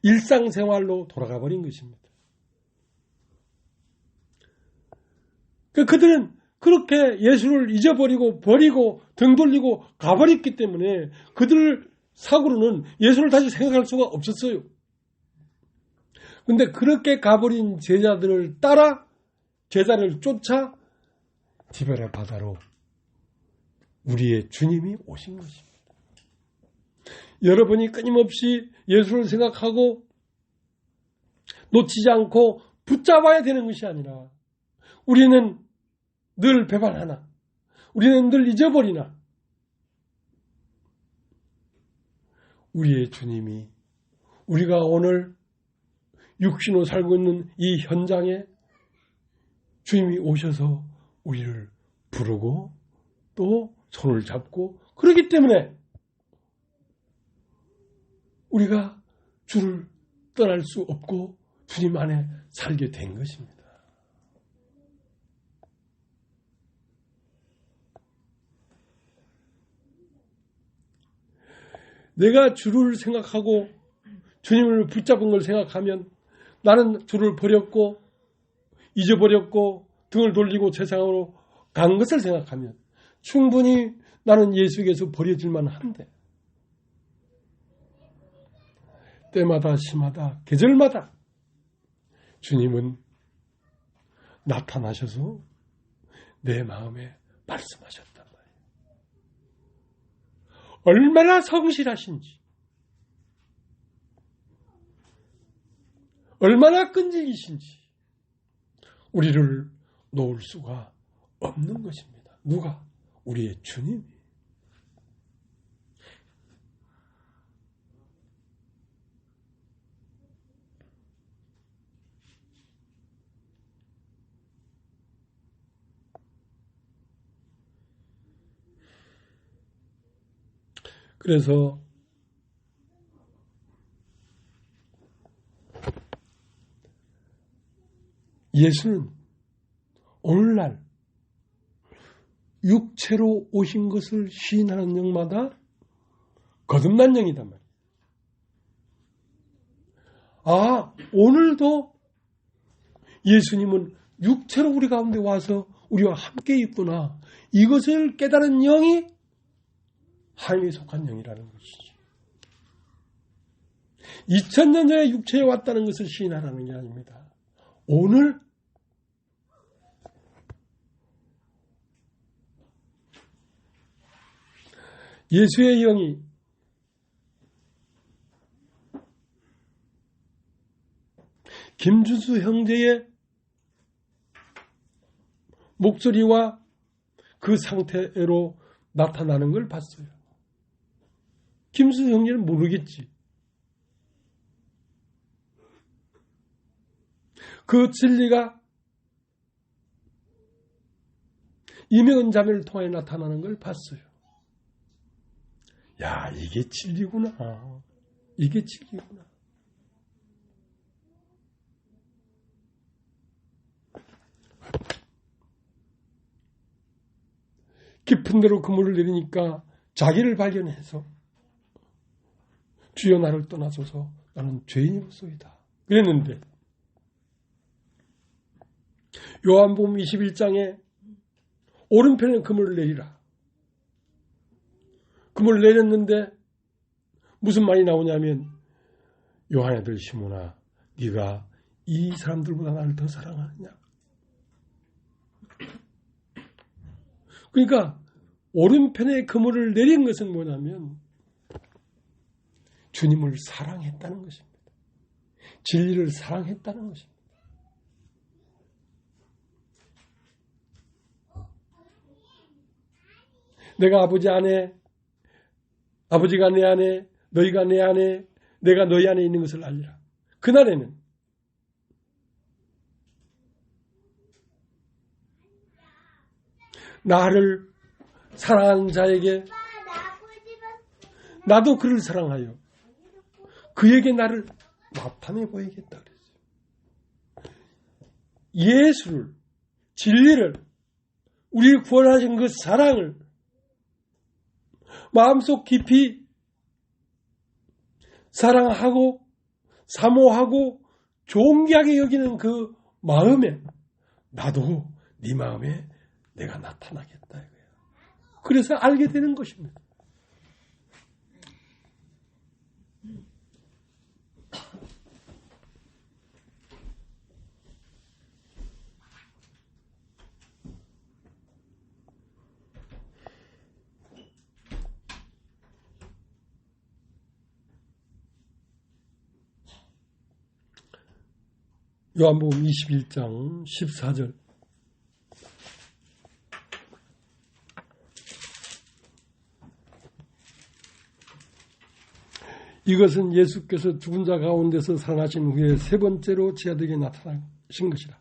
일상생활로 돌아가 버린 것입니다. 그들은 그렇게 예수를 잊어버리고 버리고 등 돌리고 가버렸기 때문에 그들 사고로는 예수를 다시 생각할 수가 없었어요. 그런데 그렇게 가버린 제자들을 따라 제자를 쫓아 디베라 바다로 우리의 주님이 오신 것입니다. 여러분이 끊임없이 예수를 생각하고 놓치지 않고 붙잡아야 되는 것이 아니라 우리는 늘 배반하나 우리는 늘 잊어버리나 우리의 주님이 우리가 오늘 육신으로 살고 있는 이 현장에 주님이 오셔서 우리를 부르고 또 손을 잡고 그렇기 때문에 우리가 주를 떠날 수 없고 주님 안에 살게 된 것입니다. 내가 주를 생각하고 주님을 붙잡은 걸 생각하면 나는 주를 버렸고 잊어버렸고 등을 돌리고 세상으로 간 것을 생각하면 충분히 나는 예수에게서 버려질만 한데 때마다 시마다 계절마다 주님은 나타나셔서 내 마음에 말씀하셨단 말이에요. 얼마나 성실하신지, 얼마나 끈질기신지 우리를 놓을 수가 없는 것입니다. 누가? 우리의 주님이. 그래서 예수는 오늘날 육체로 오신 것을 시인하는 영마다 거듭난 영이단 말이에요. 아, 오늘도 예수님은 육체로 우리 가운데 와서 우리와 함께 있구나. 이것을 깨달은 영이 하나님에 속한 영이라는 것이지. 2000년 전에 육체에 왔다는 것을 시인하라는 게 아닙니다. 오늘 예수의 영이 김준수 형제의 목소리와 그 상태로 나타나는 걸 봤어요. 김준수 형제는 모르겠지. 그 진리가 이명은 자매를 통해 나타나는 걸 봤어요. 야, 이게 진리구나. 이게 진리구나. 깊은 데로 그물을 내리니까 자기를 발견해서 주여 나를 떠나소서 나는 죄인이로소이다. 그랬는데 요한복음 21장에 오른편에 그물을 내리라. 그물을 내렸는데 무슨 말이 나오냐면 요한의 아들 시몬아 네가 이 사람들보다 나를 더 사랑하느냐. 그러니까 오른편에 그물을 내린 것은 뭐냐면 주님을 사랑했다는 것입니다. 진리를 사랑했다는 것입니다. 내가 아버지 안에, 아버지가 내 안에, 너희가 내 안에, 내가 너희 안에 있는 것을 알리라. 그날에는 나를 사랑하는 자에게 나도 그를 사랑하여 그에게 나를 나타내 보이겠다 그랬어요. 예수를, 진리를, 우리를 구원하신 그 사랑을 마음속 깊이 사랑하고 사모하고 존귀하게 여기는 그 마음에 나도 네 마음에 내가 나타나겠다 이거예요. 그래서 알게 되는 것입니다. 요한복음 21장 14절 이것은 예수께서 죽은 자 가운데서 살아나신 후에 세 번째로 제 아들에게 나타나신 것이라.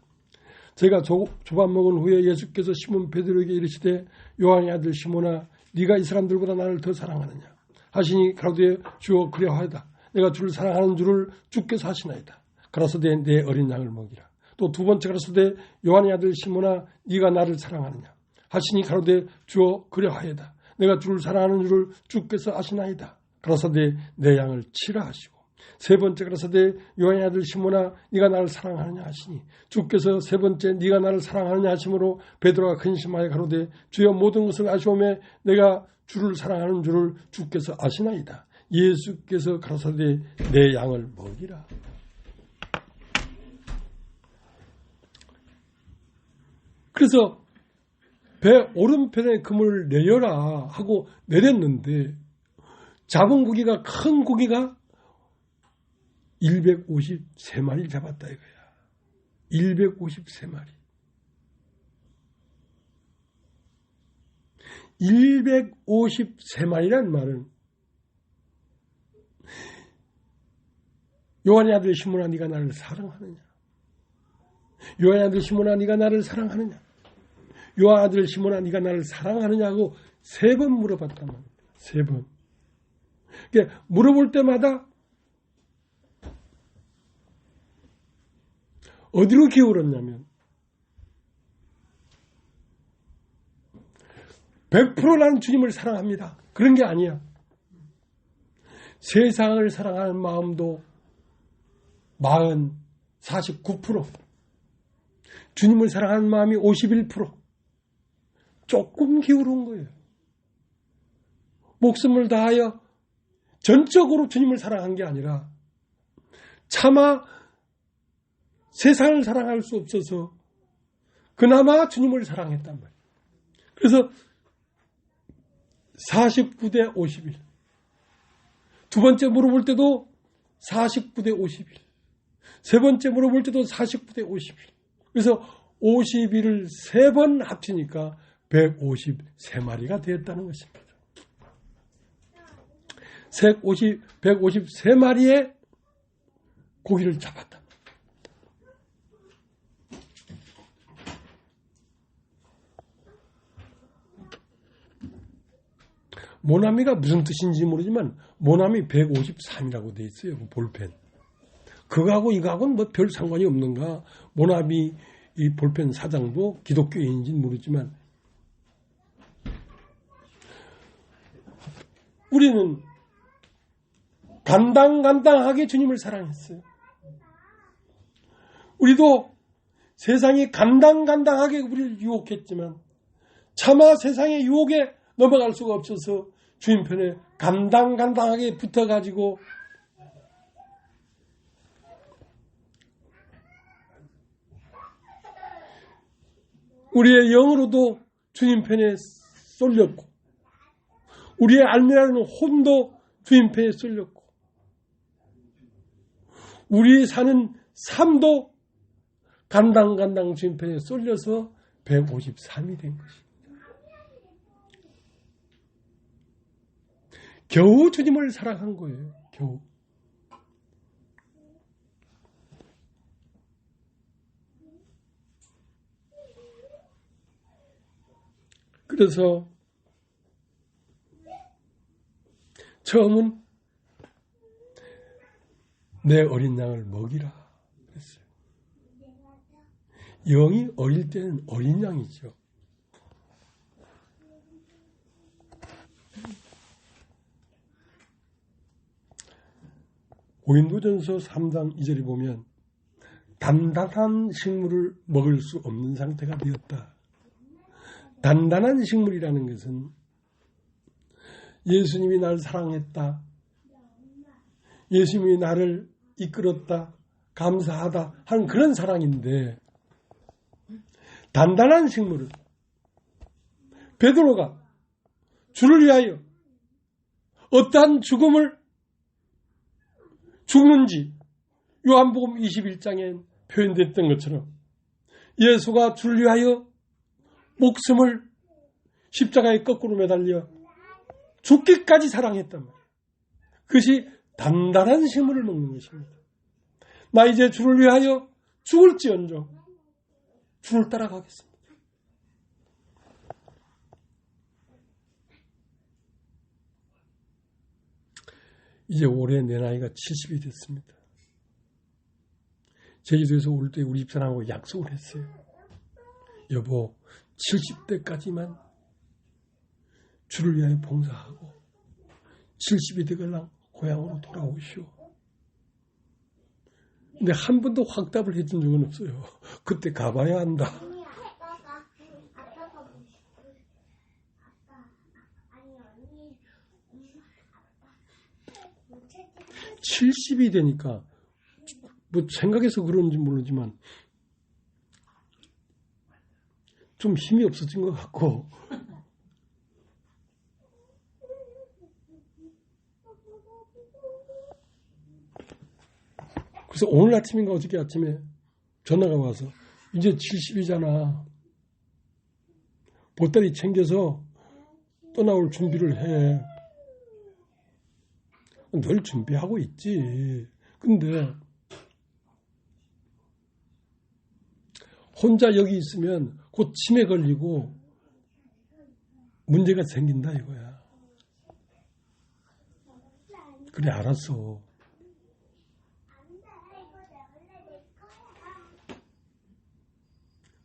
제가 조밥 먹은 후에 예수께서 시몬 베드로에게 이르시되 요한의 아들 시몬아 네가 이 사람들보다 나를 더 사랑하느냐 하시니 가로되 주여 그리하오다. 내가 주를 사랑하는 줄을 주께서 하시나이다. 가라사대 내 어린 양을 먹이라. 또 두 번째 가라사대 요한의 아들 시몬아 네가 나를 사랑하느냐 하시니 가로되 주여 그리하오다. 내가 주를 사랑하는 줄을 주께서 아시나이다. 가라사대 내 양을 치라 하시고 세 번째 가라사대 요한의 아들 시몬아 네가 나를 사랑하느냐 하시니 주께서 세 번째 네가 나를 사랑하느냐 하심으로 베드로가 근심하여 가로되 주여 모든 것을 아시오매 내가 주를 사랑하는 줄을 주께서 아시나이다. 예수께서 가라사대 내 양을 먹이라. 그래서 배 오른편에 그물 내려라 하고 내렸는데 잡은 고기가 큰 고기가 153마리를 잡았다 이거야. 153마리. 153마리란 말은 요한의 아들 시몬아 네가 나를 사랑하느냐? 요한의 아들 시몬아 네가 나를 사랑하느냐? 요한의 아들 시몬아 네가 나를 사랑하느냐고 3번 물어봤단 말이야. 3번. 그러니까 물어볼 때마다 어디로 기울었냐면 100% 나는 주님을 사랑합니다. 그런 게 아니야. 세상을 사랑하는 마음도 49%, 주님을 사랑하는 마음이 51%, 조금 기울은 거예요. 목숨을 다하여 전적으로 주님을 사랑한 게 아니라 차마 세상을 사랑할 수 없어서 그나마 주님을 사랑했단 말이에요. 그래서 49대 51. 두 번째 물어볼 때도 49대 51. 세 번째 물어볼 때도 49대 51. 그래서 51을 3번 합치니까 153마리가 되었다는 것입니다. 153마리의 고기를 잡았다. 모나미가 무슨 뜻인지 모르지만 모나미 153이라고 되어 있어요. 볼펜. 그거하고 이거하고는 뭐 별 상관이 없는가. 모나미 이 볼펜 사장도 기독교인인지는 모르지만 우리는 간당간당하게 주님을 사랑했어요. 우리도 세상이 간당간당하게 우리를 유혹했지만 차마 세상의 유혹에 넘어갈 수가 없어서 주님 편에 간당간당하게 붙어가지고 우리의 영으로도 주님 편에 쏠렸고 우리의 알미라는 혼도 주님 편에 쏠렸고 우리 사는 삶도 간당간당 주님 편에 쏠려서 153이 된 것입니다. 겨우 주님을 사랑한 거예요. 겨우. 그래서 처음은 내 어린 양을 먹이라 그랬어요. 영이 어릴 때는 어린 양이죠. 고린도전서 3장 2절에 보면 단단한 식물을 먹을 수 없는 상태가 되었다. 단단한 식물이라는 것은 예수님이 나를 사랑했다. 예수님이 나를 이끌었다. 감사하다. 하는 그런 사랑인데 단단한 식물은 베드로가 주를 위하여 어떠한 죽음을 죽는지 요한복음 21장에 표현됐던 것처럼 예수가 주를 위하여 목숨을 십자가에 거꾸로 매달려 죽기까지 사랑했단 말이에요. 그것이 단단한 식물을 먹는 것입니다. 나 이제 주를 위하여 죽을지언정 주를 따라가겠습니다. 이제 올해 내 나이가 70이 됐습니다. 제주도에서 올 때 우리 집사람하고 약속을 했어요. 여보, 70대까지만 주를 위하여 봉사하고 70이 되걸랑 고향으로 돌아오시오. 근데 한 번도 확답을 해준 적은 없어요. 그때 가봐야 한다. 70이 되니까 뭐 생각해서 그런지 모르지만 좀 힘이 없어진 것 같고 그래서 오늘 아침인가 어저께 아침에 전화가 와서 이제 70이잖아. 보따리 챙겨서 떠나올 준비를 해. 늘 준비하고 있지. 근데 혼자 여기 있으면 곧 치매 걸리고 문제가 생긴다 이거야. 그래 알았어.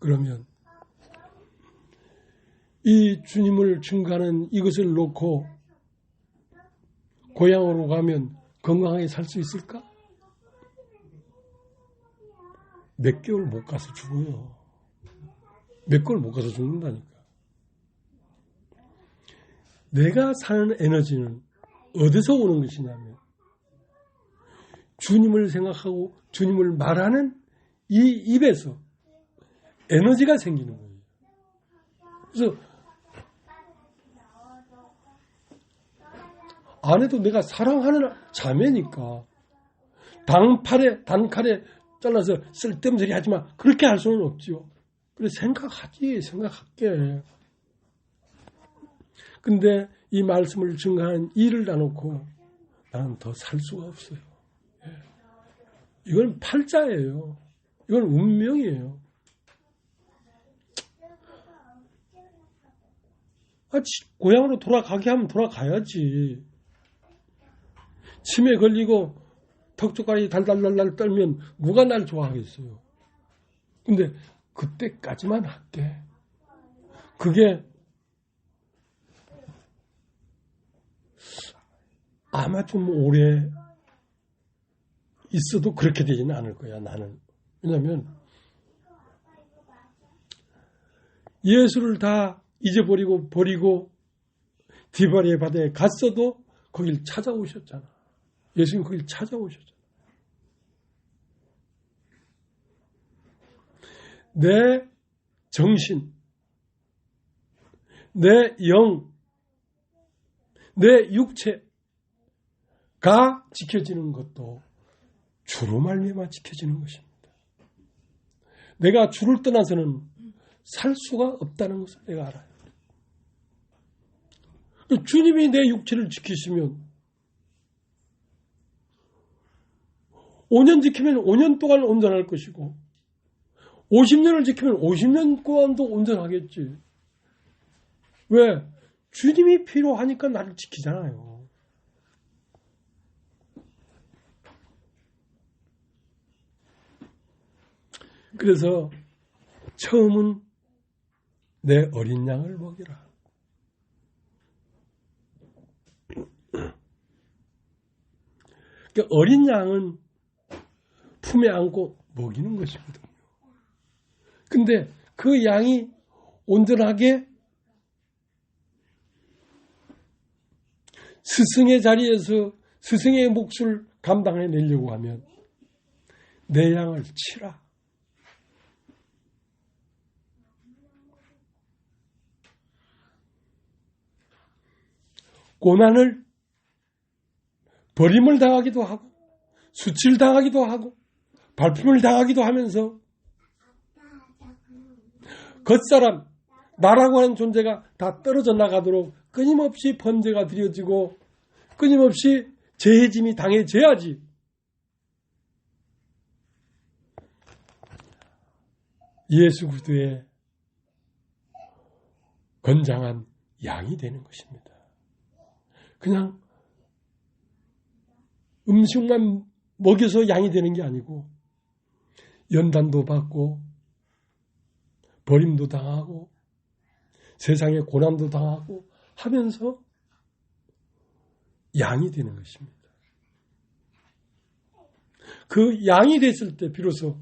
그러면 이 주님을 증거하는 이것을 놓고 고향으로 가면 건강하게 살 수 있을까? 몇 개월 못 가서 죽어요. 몇 개월 못 가서 죽는다니까. 내가 사는 에너지는 어디서 오는 것이냐면 주님을 생각하고 주님을 말하는 이 입에서 에너지가 생기는 거예요. 그래서 아내도 내가 사랑하는 자매니까 단칼에 잘라서 쓸데없는 소리 하지 마. 그렇게 할 수는 없지요. 그래 생각할게. 근데 이 말씀을 증거하는 일을 놔놓고 나는 더 살 수가 없어요. 이건 팔자예요. 이건 운명이에요. 고향으로 돌아가게 하면 돌아가야지. 치매 걸리고 턱쪽까지 달달달달 떨면 누가 날 좋아하겠어요. 근데 그때까지만 할게. 그게 아마 좀 오래 있어도 그렇게 되지는 않을 거야, 나는. 왜냐하면 예수를 다 잊어버리고 버리고 디바리의 바다에 갔어도 거길 찾아오셨잖아. 예수님 거길 찾아오셨잖아. 내 정신, 내 영, 내 육체가 지켜지는 것도 주로 말미암아 지켜지는 것입니다. 내가 주를 떠나서는 살 수가 없다는 것을 내가 알아요. 주님이 내 육체를 지키시면 5년 지키면 5년 동안 온전할 것이고 50년을 지키면 50년 동안도 온전하겠지. 왜? 주님이 필요하니까 나를 지키잖아요. 그래서 처음은 내 어린 양을 먹이라. 그러니까 어린 양은 품에 안고 먹이는 것이거든요. 근데 그 양이 온전하게 스승의 자리에서 스승의 몫을 감당해내려고 하면 내 양을 치라. 고난을 버림을 당하기도 하고 수치를 당하기도 하고 발품을 당하기도 하면서 겉사람 나라고 하는 존재가 다 떨어져 나가도록 끊임없이 번제가 드려지고 끊임없이 재해짐이 당해져야지 예수 그리스도의 건장한 양이 되는 것입니다. 그냥 음식만 먹여서 양이 되는 게 아니고 연단도 받고 버림도 당하고 세상의 고난도 당하고 하면서 양이 되는 것입니다. 그 양이 됐을 때 비로소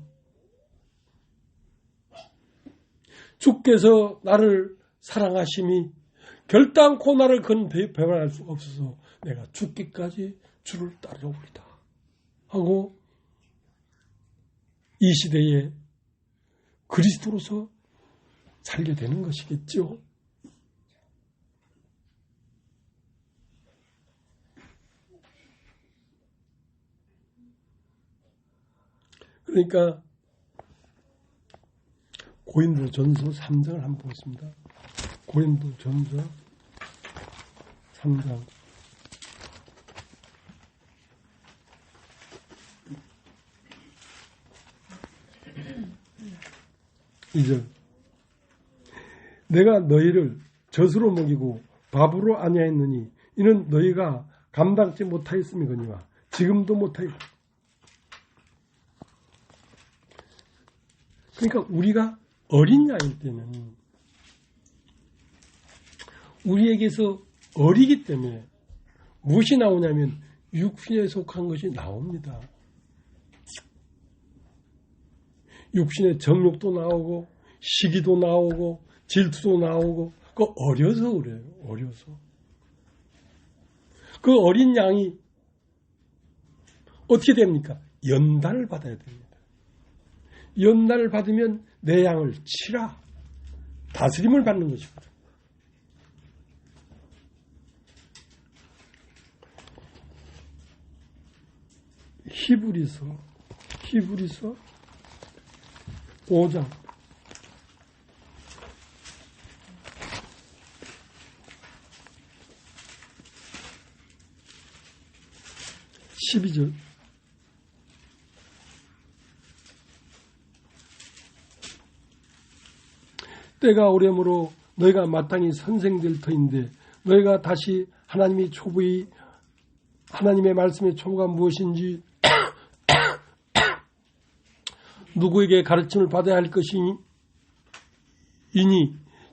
주께서 나를 사랑하심이 결단코 나를 배반할 수가 없어서 내가 죽기까지 주를 따르오리다 하고 이 시대에 그리스도로서 살게 되는 것이겠죠. 그러니까 고린도전서 3장을 한번 보겠습니다. 고린도전서 3장 2절 내가 너희를 젖으로 먹이고 밥으로 아니하였느니 이는 너희가 감당치 못하였음이거니와 지금도 못하였고. 그러니까 우리가 어린 나이 때는 우리에게서 어리기 때문에 무엇이 나오냐면 육신에 속한 것이 나옵니다. 육신의 정욕도 나오고 시기도 나오고 질투도 나오고 그 어려서 그래요. 어려서. 그 어린 양이 어떻게 됩니까? 연단을 받아야 됩니다. 연단을 받으면 내 양을 치라. 다스림을 받는 것이거든. 히브리서 5장 12절 때가 오려므로 너희가 마땅히 선생될 터인데 너희가 다시 하나님의 말씀의 초보가 무엇인지 누구에게 가르침을 받아야 할 것이니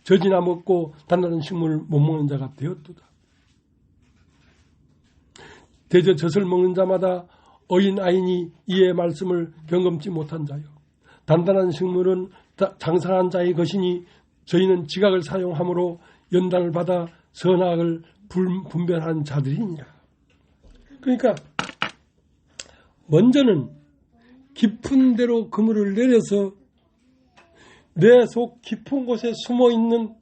젖이나 먹고 단단한 식물을 못 먹는 자가 되었도다. 대저 젖을 먹는 자마다 어린아이니 이의 말씀을 경험치 못한 자요. 단단한 식물은 장성한 자의 것이니 저희는 지각을 사용함으로 연단을 받아 선악을 분별한 자들이니라. 그러니까 먼저는 깊은 데로 그물을 내려서 내 속 깊은 곳에 숨어있는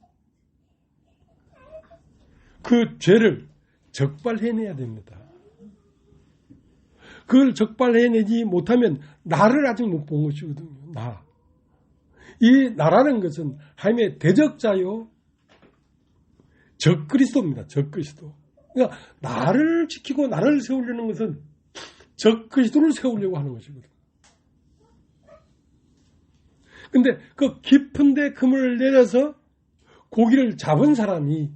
그 죄를 적발해내야 됩니다. 그걸 적발해내지 못하면 나를 아직 못 본 것이거든요. 이 나라는 것은 하나님의 대적자요 적그리스도입니다. 적그리스도. 그러니까 나를 지키고 나를 세우려는 것은 적그리스도를 세우려고 하는 것이거든요. 근데 그 깊은 데 그물을 내려서 고기를 잡은 사람이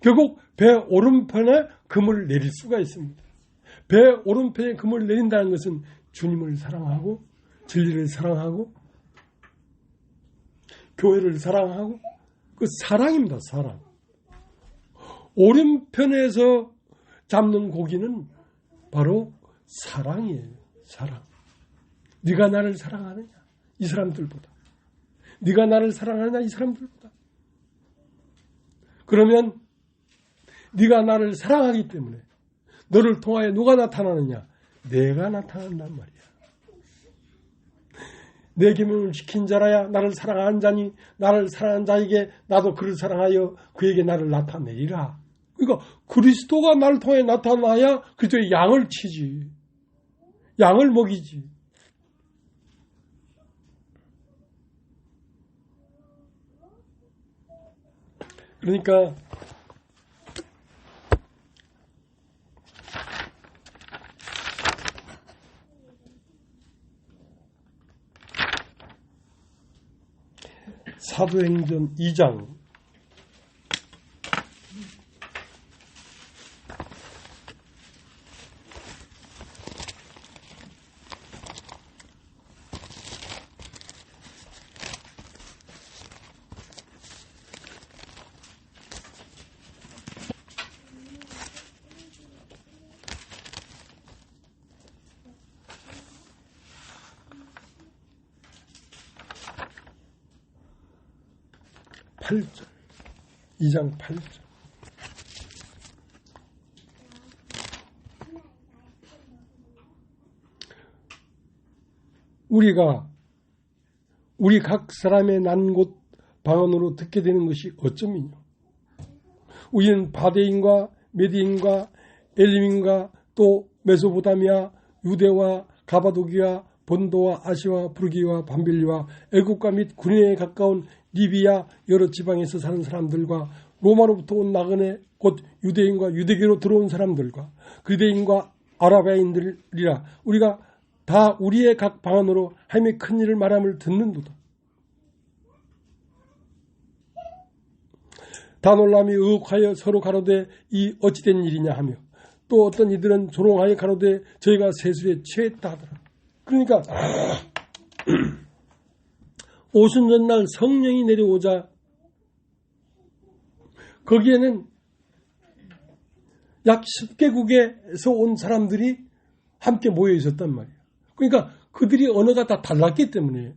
결국 배 오른편에 그물을 내릴 수가 있습니다. 배 오른편에 그물을 내린다는 것은 주님을 사랑하고 진리를 사랑하고 교회를 사랑하고 그 사랑입니다. 사랑. 오른편에서 잡는 고기는 바로 사랑이에요. 사랑. 네가 나를 사랑하느냐? 이 사람들보다. 네가 나를 사랑하느냐? 이 사람들보다. 그러면 네가 나를 사랑하기 때문에 너를 통하여 누가 나타나느냐? 내가 나타난단 말이야. 내 계명을 지킨 자라야 나를 사랑하는 자니 나를 사랑하는 자에게 나도 그를 사랑하여 그에게 나를 나타내리라. 그러니까 그리스도가 나를 통해 나타나야 그리스도의 양을 치지. 양을 먹이지. 그러니까 사도행전 2장 8절. 2장 8절. 우리 각 사람의 난 곳 방언으로 듣게 되는 것이 어쩌면요. 우리는 바데인과 메디인과 엘림인과 또 메소포타미아, 유대와 가바도기와 본도와 아시와 부르기와 밤빌리와 애국과 및 구린에 가까운 리비아 여러 지방에서 사는 사람들과 로마로부터 온 나그네 곧 유대인과 유대교로 들어온 사람들과 그리대인과 아라비아인들이라 우리가 다 우리의 각 방언으로 하나님의 큰 일을 말함을 듣는도다. 다 놀람이 의혹하여 서로 가로되 이 어찌된 일이냐 하며 또 어떤 이들은 조롱하여 가로되 저희가 세술에 취했다 하더라. 그러니까 오순절날 성령이 내려오자 거기에는 약 10개국에서 온 사람들이 함께 모여 있었단 말이에요. 그러니까 그들이 언어가 다 달랐기 때문에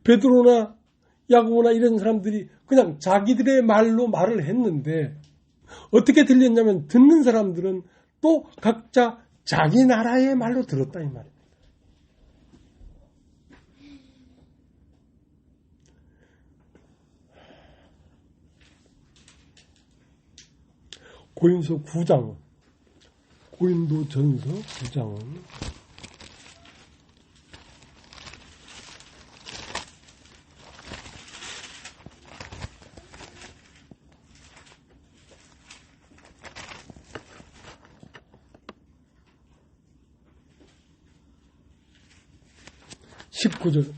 베드로나 야고보나 이런 사람들이 그냥 자기들의 말로 말을 했는데 어떻게 들렸냐면 듣는 사람들은 또 각자 자기 나라의 말로 들었다 이 말입니다. 고린도전서 9장 19절.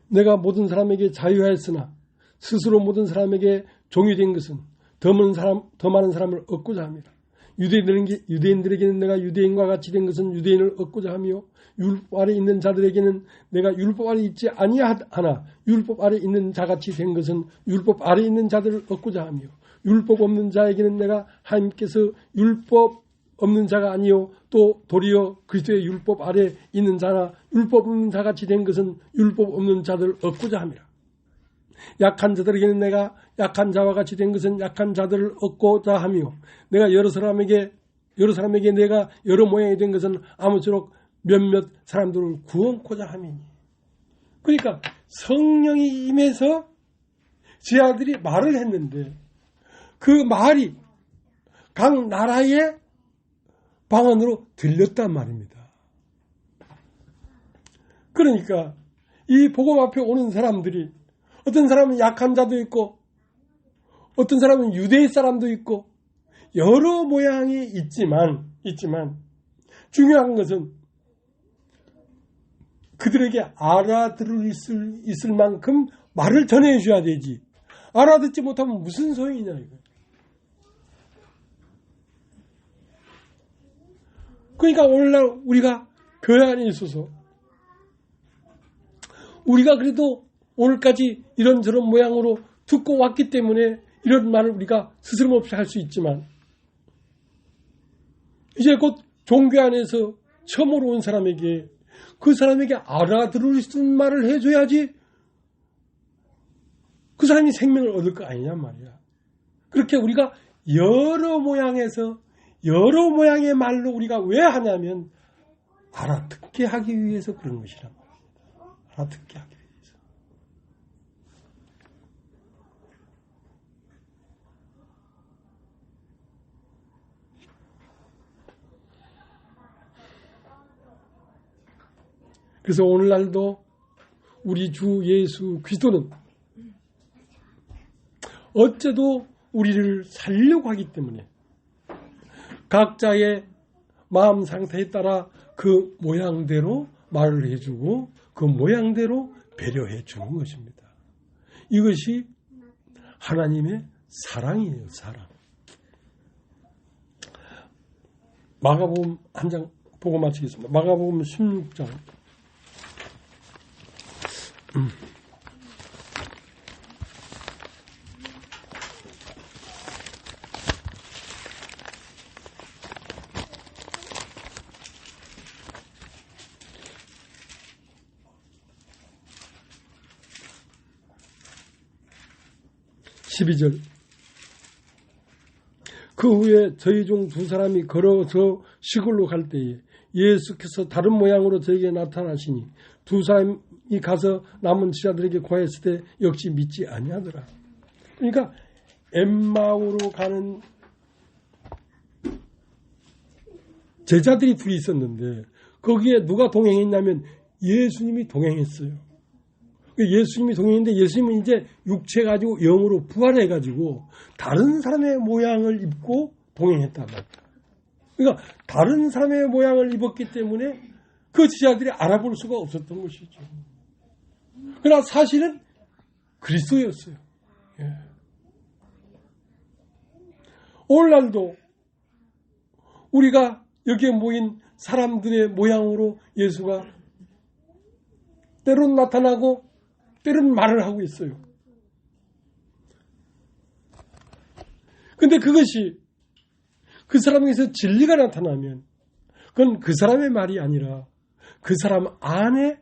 내가 모든 사람에게 자유하였으나 스스로 모든 사람에게 종이 된 것은 더 많은 사람을 얻고자 합니다. 유대인들에게는 내가 유대인과 같이 된 것은 유대인을 얻고자 하며 율법 아래 있는 자들에게는 내가 율법 아래 있지 아니하나 율법 아래 있는 자같이 된 것은 율법 아래 있는 자들을 얻고자 하며 율법 없는 자에게는 내가 하나님께서 율법 없는 자가 아니요 또 도리어 그리스도의 율법 아래 있는 자나 율법 없는 자같이 된 것은 율법 없는 자들을 얻고자 함이라. 약한 자들에게는 내가 약한 자와 같이 된 것은 약한 자들을 얻고자 하며 내가 여러 사람에게 내가 여러 모양이 된 것은 아무쪼록 몇몇 사람들을 구원코자 함이니. 그러니까 성령이 임해서 제 아들이 말을 했는데 그 말이 각 나라의 방언으로 들렸단 말입니다. 그러니까 이 복음 앞에 오는 사람들이 어떤 사람은 약한 자도 있고 어떤 사람은 유대의 사람도 있고 여러 모양이 있지만 중요한 것은 그들에게 알아들을 수 있을 만큼 말을 전해줘야 되지. 알아듣지 못하면 무슨 소용이냐 이거. 그러니까 오늘날 우리가 교회 안에 있어서 우리가 그래도 오늘까지 이런저런 모양으로 듣고 왔기 때문에 이런 말을 우리가 스스럼없이 할 수 있지만 이제 곧 종교 안에서 처음으로 온 사람에게 그 사람에게 알아들을 수 있는 말을 해줘야지 그 사람이 생명을 얻을 거 아니냔 말이야. 그렇게 우리가 여러 모양에서 여러 모양의 말로 우리가 왜 하냐면 알아듣게 하기 위해서 그런 것이란 말입니다. 알아듣게 하기 위해서. 그래서 오늘날도 우리 주 예수 그리스도는 어째도 우리를 살려고 하기 때문에 각자의 마음 상태에 따라 그 모양대로 말을 해주고 그 모양대로 배려해 주는 것입니다. 이것이 하나님의 사랑이에요. 사랑. 마가복음 한 장 보고 마치겠습니다. 마가복음 16장 12절. 그 후에 저희 중 두 사람이 걸어서 시골로 갈 때에 예수께서 다른 모양으로 저에게 나타나시니 두 사람이 가서 남은 제자들에게 고하였을 때 역시 믿지 아니하더라. 그러니까 엠마오로 가는 제자들이 둘이 있었는데 거기에 누가 동행했냐면 예수님이 동행했어요. 예수님이 동행했는데 예수님은 이제 육체 가지고 영으로 부활해가지고 다른 사람의 모양을 입고 동행했단 말이에요. 그러니까 다른 사람의 모양을 입었기 때문에 그 제자들이 알아볼 수가 없었던 것이죠. 그러나 사실은 그리스도였어요. 예. 오늘날도 우리가 여기에 모인 사람들의 모양으로 예수가 때론 나타나고 때론 말을 하고 있어요. 근데 그것이 그 사람에게서 진리가 나타나면 그건 그 사람의 말이 아니라 그 사람 안에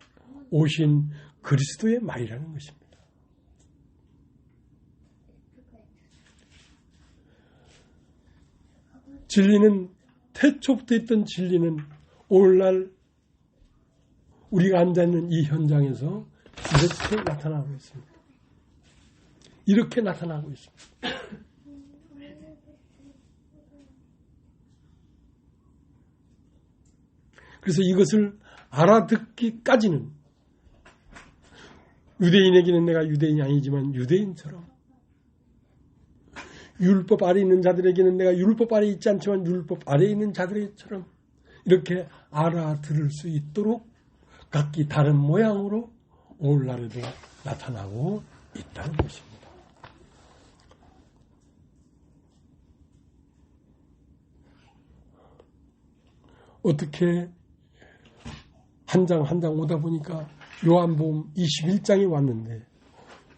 오신 그리스도의 말이라는 것입니다. 진리는 태초부터 있던 진리는 오늘날 우리가 앉아있는 이 현장에서 이렇게 나타나고 있습니다. 이렇게 나타나고 있습니다. 그래서 이것을 알아듣기까지는 유대인에게는 내가 유대인이 아니지만 유대인처럼, 율법 아래 있는 자들에게는 내가 율법 아래 있지 않지만 율법 아래 있는 자들처럼 이렇게 알아들을 수 있도록 각기 다른 모양으로 오늘날에도 나타나고 있다는 것입니다. 어떻게 한 장 한 장 오다 보니까 요한복음 21장이 왔는데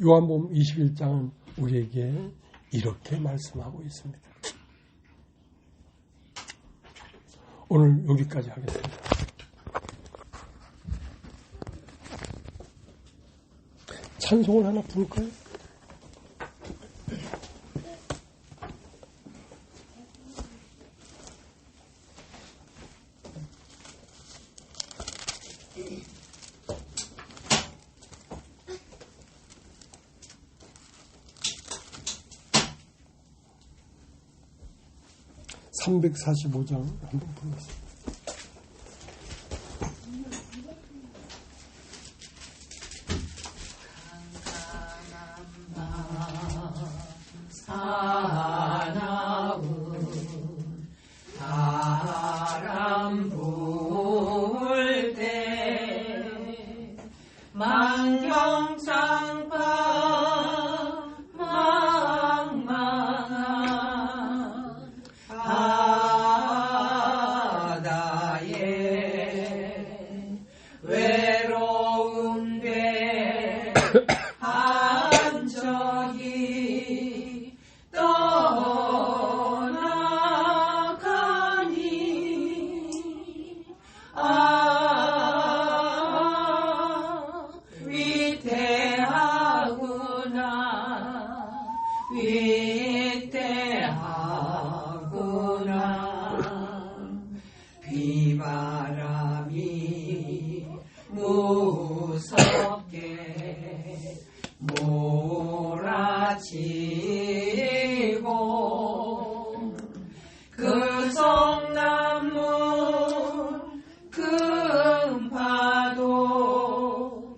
요한복음 21장은 우리에게 이렇게 말씀하고 있습니다. 오늘 여기까지 하겠습니다. 찬송을 하나 부를까요? (345장) 한번 부르겠습니다. 바람 불 때 만경창파 망망한 바다에 외로운 배 한 척이 위태하구나. 비바람이 무섭게 몰아치고 그 성나무 큰 파도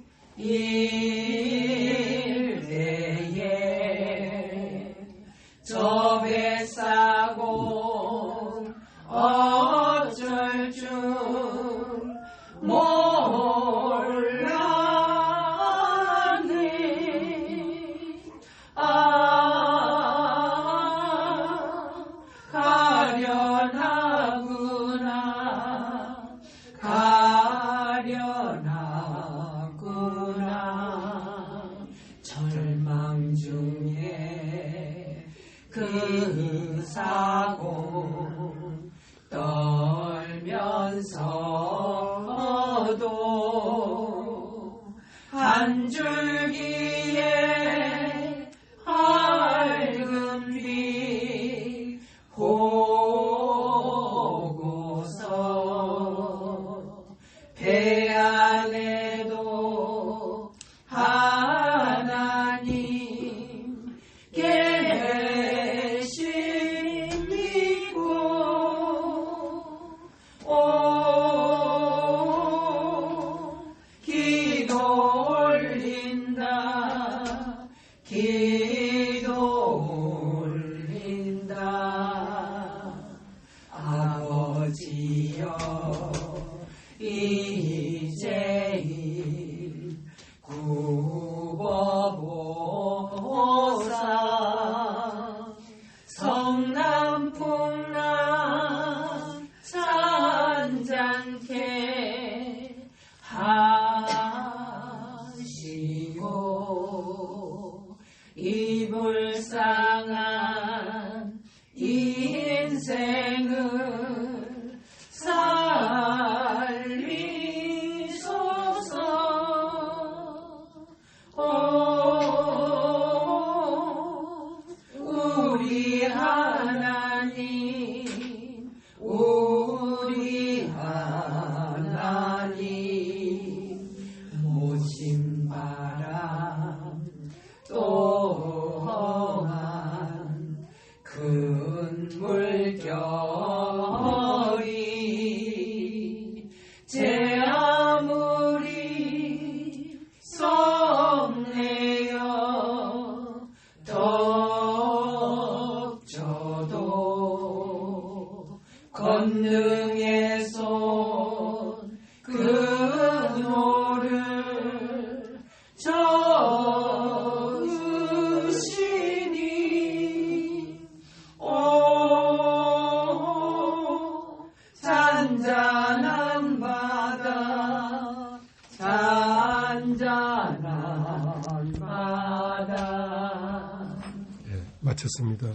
일대에 저 배 싸고 어쩔 줄 몰라네. 가련하구나. 가련하구나. 절망 중에 그 사고 떨면서도 한 줄기에 할 불쌍한 인생을 살리소서. 우리 하나님, 우리 하나님, 모신 바람 또한 큰 물결이 제 아무리 성내어 덮쳐도 권능의 손 그노를 저으시니 잔잔한 바다, 잔잔한 바다. 마쳤습니다.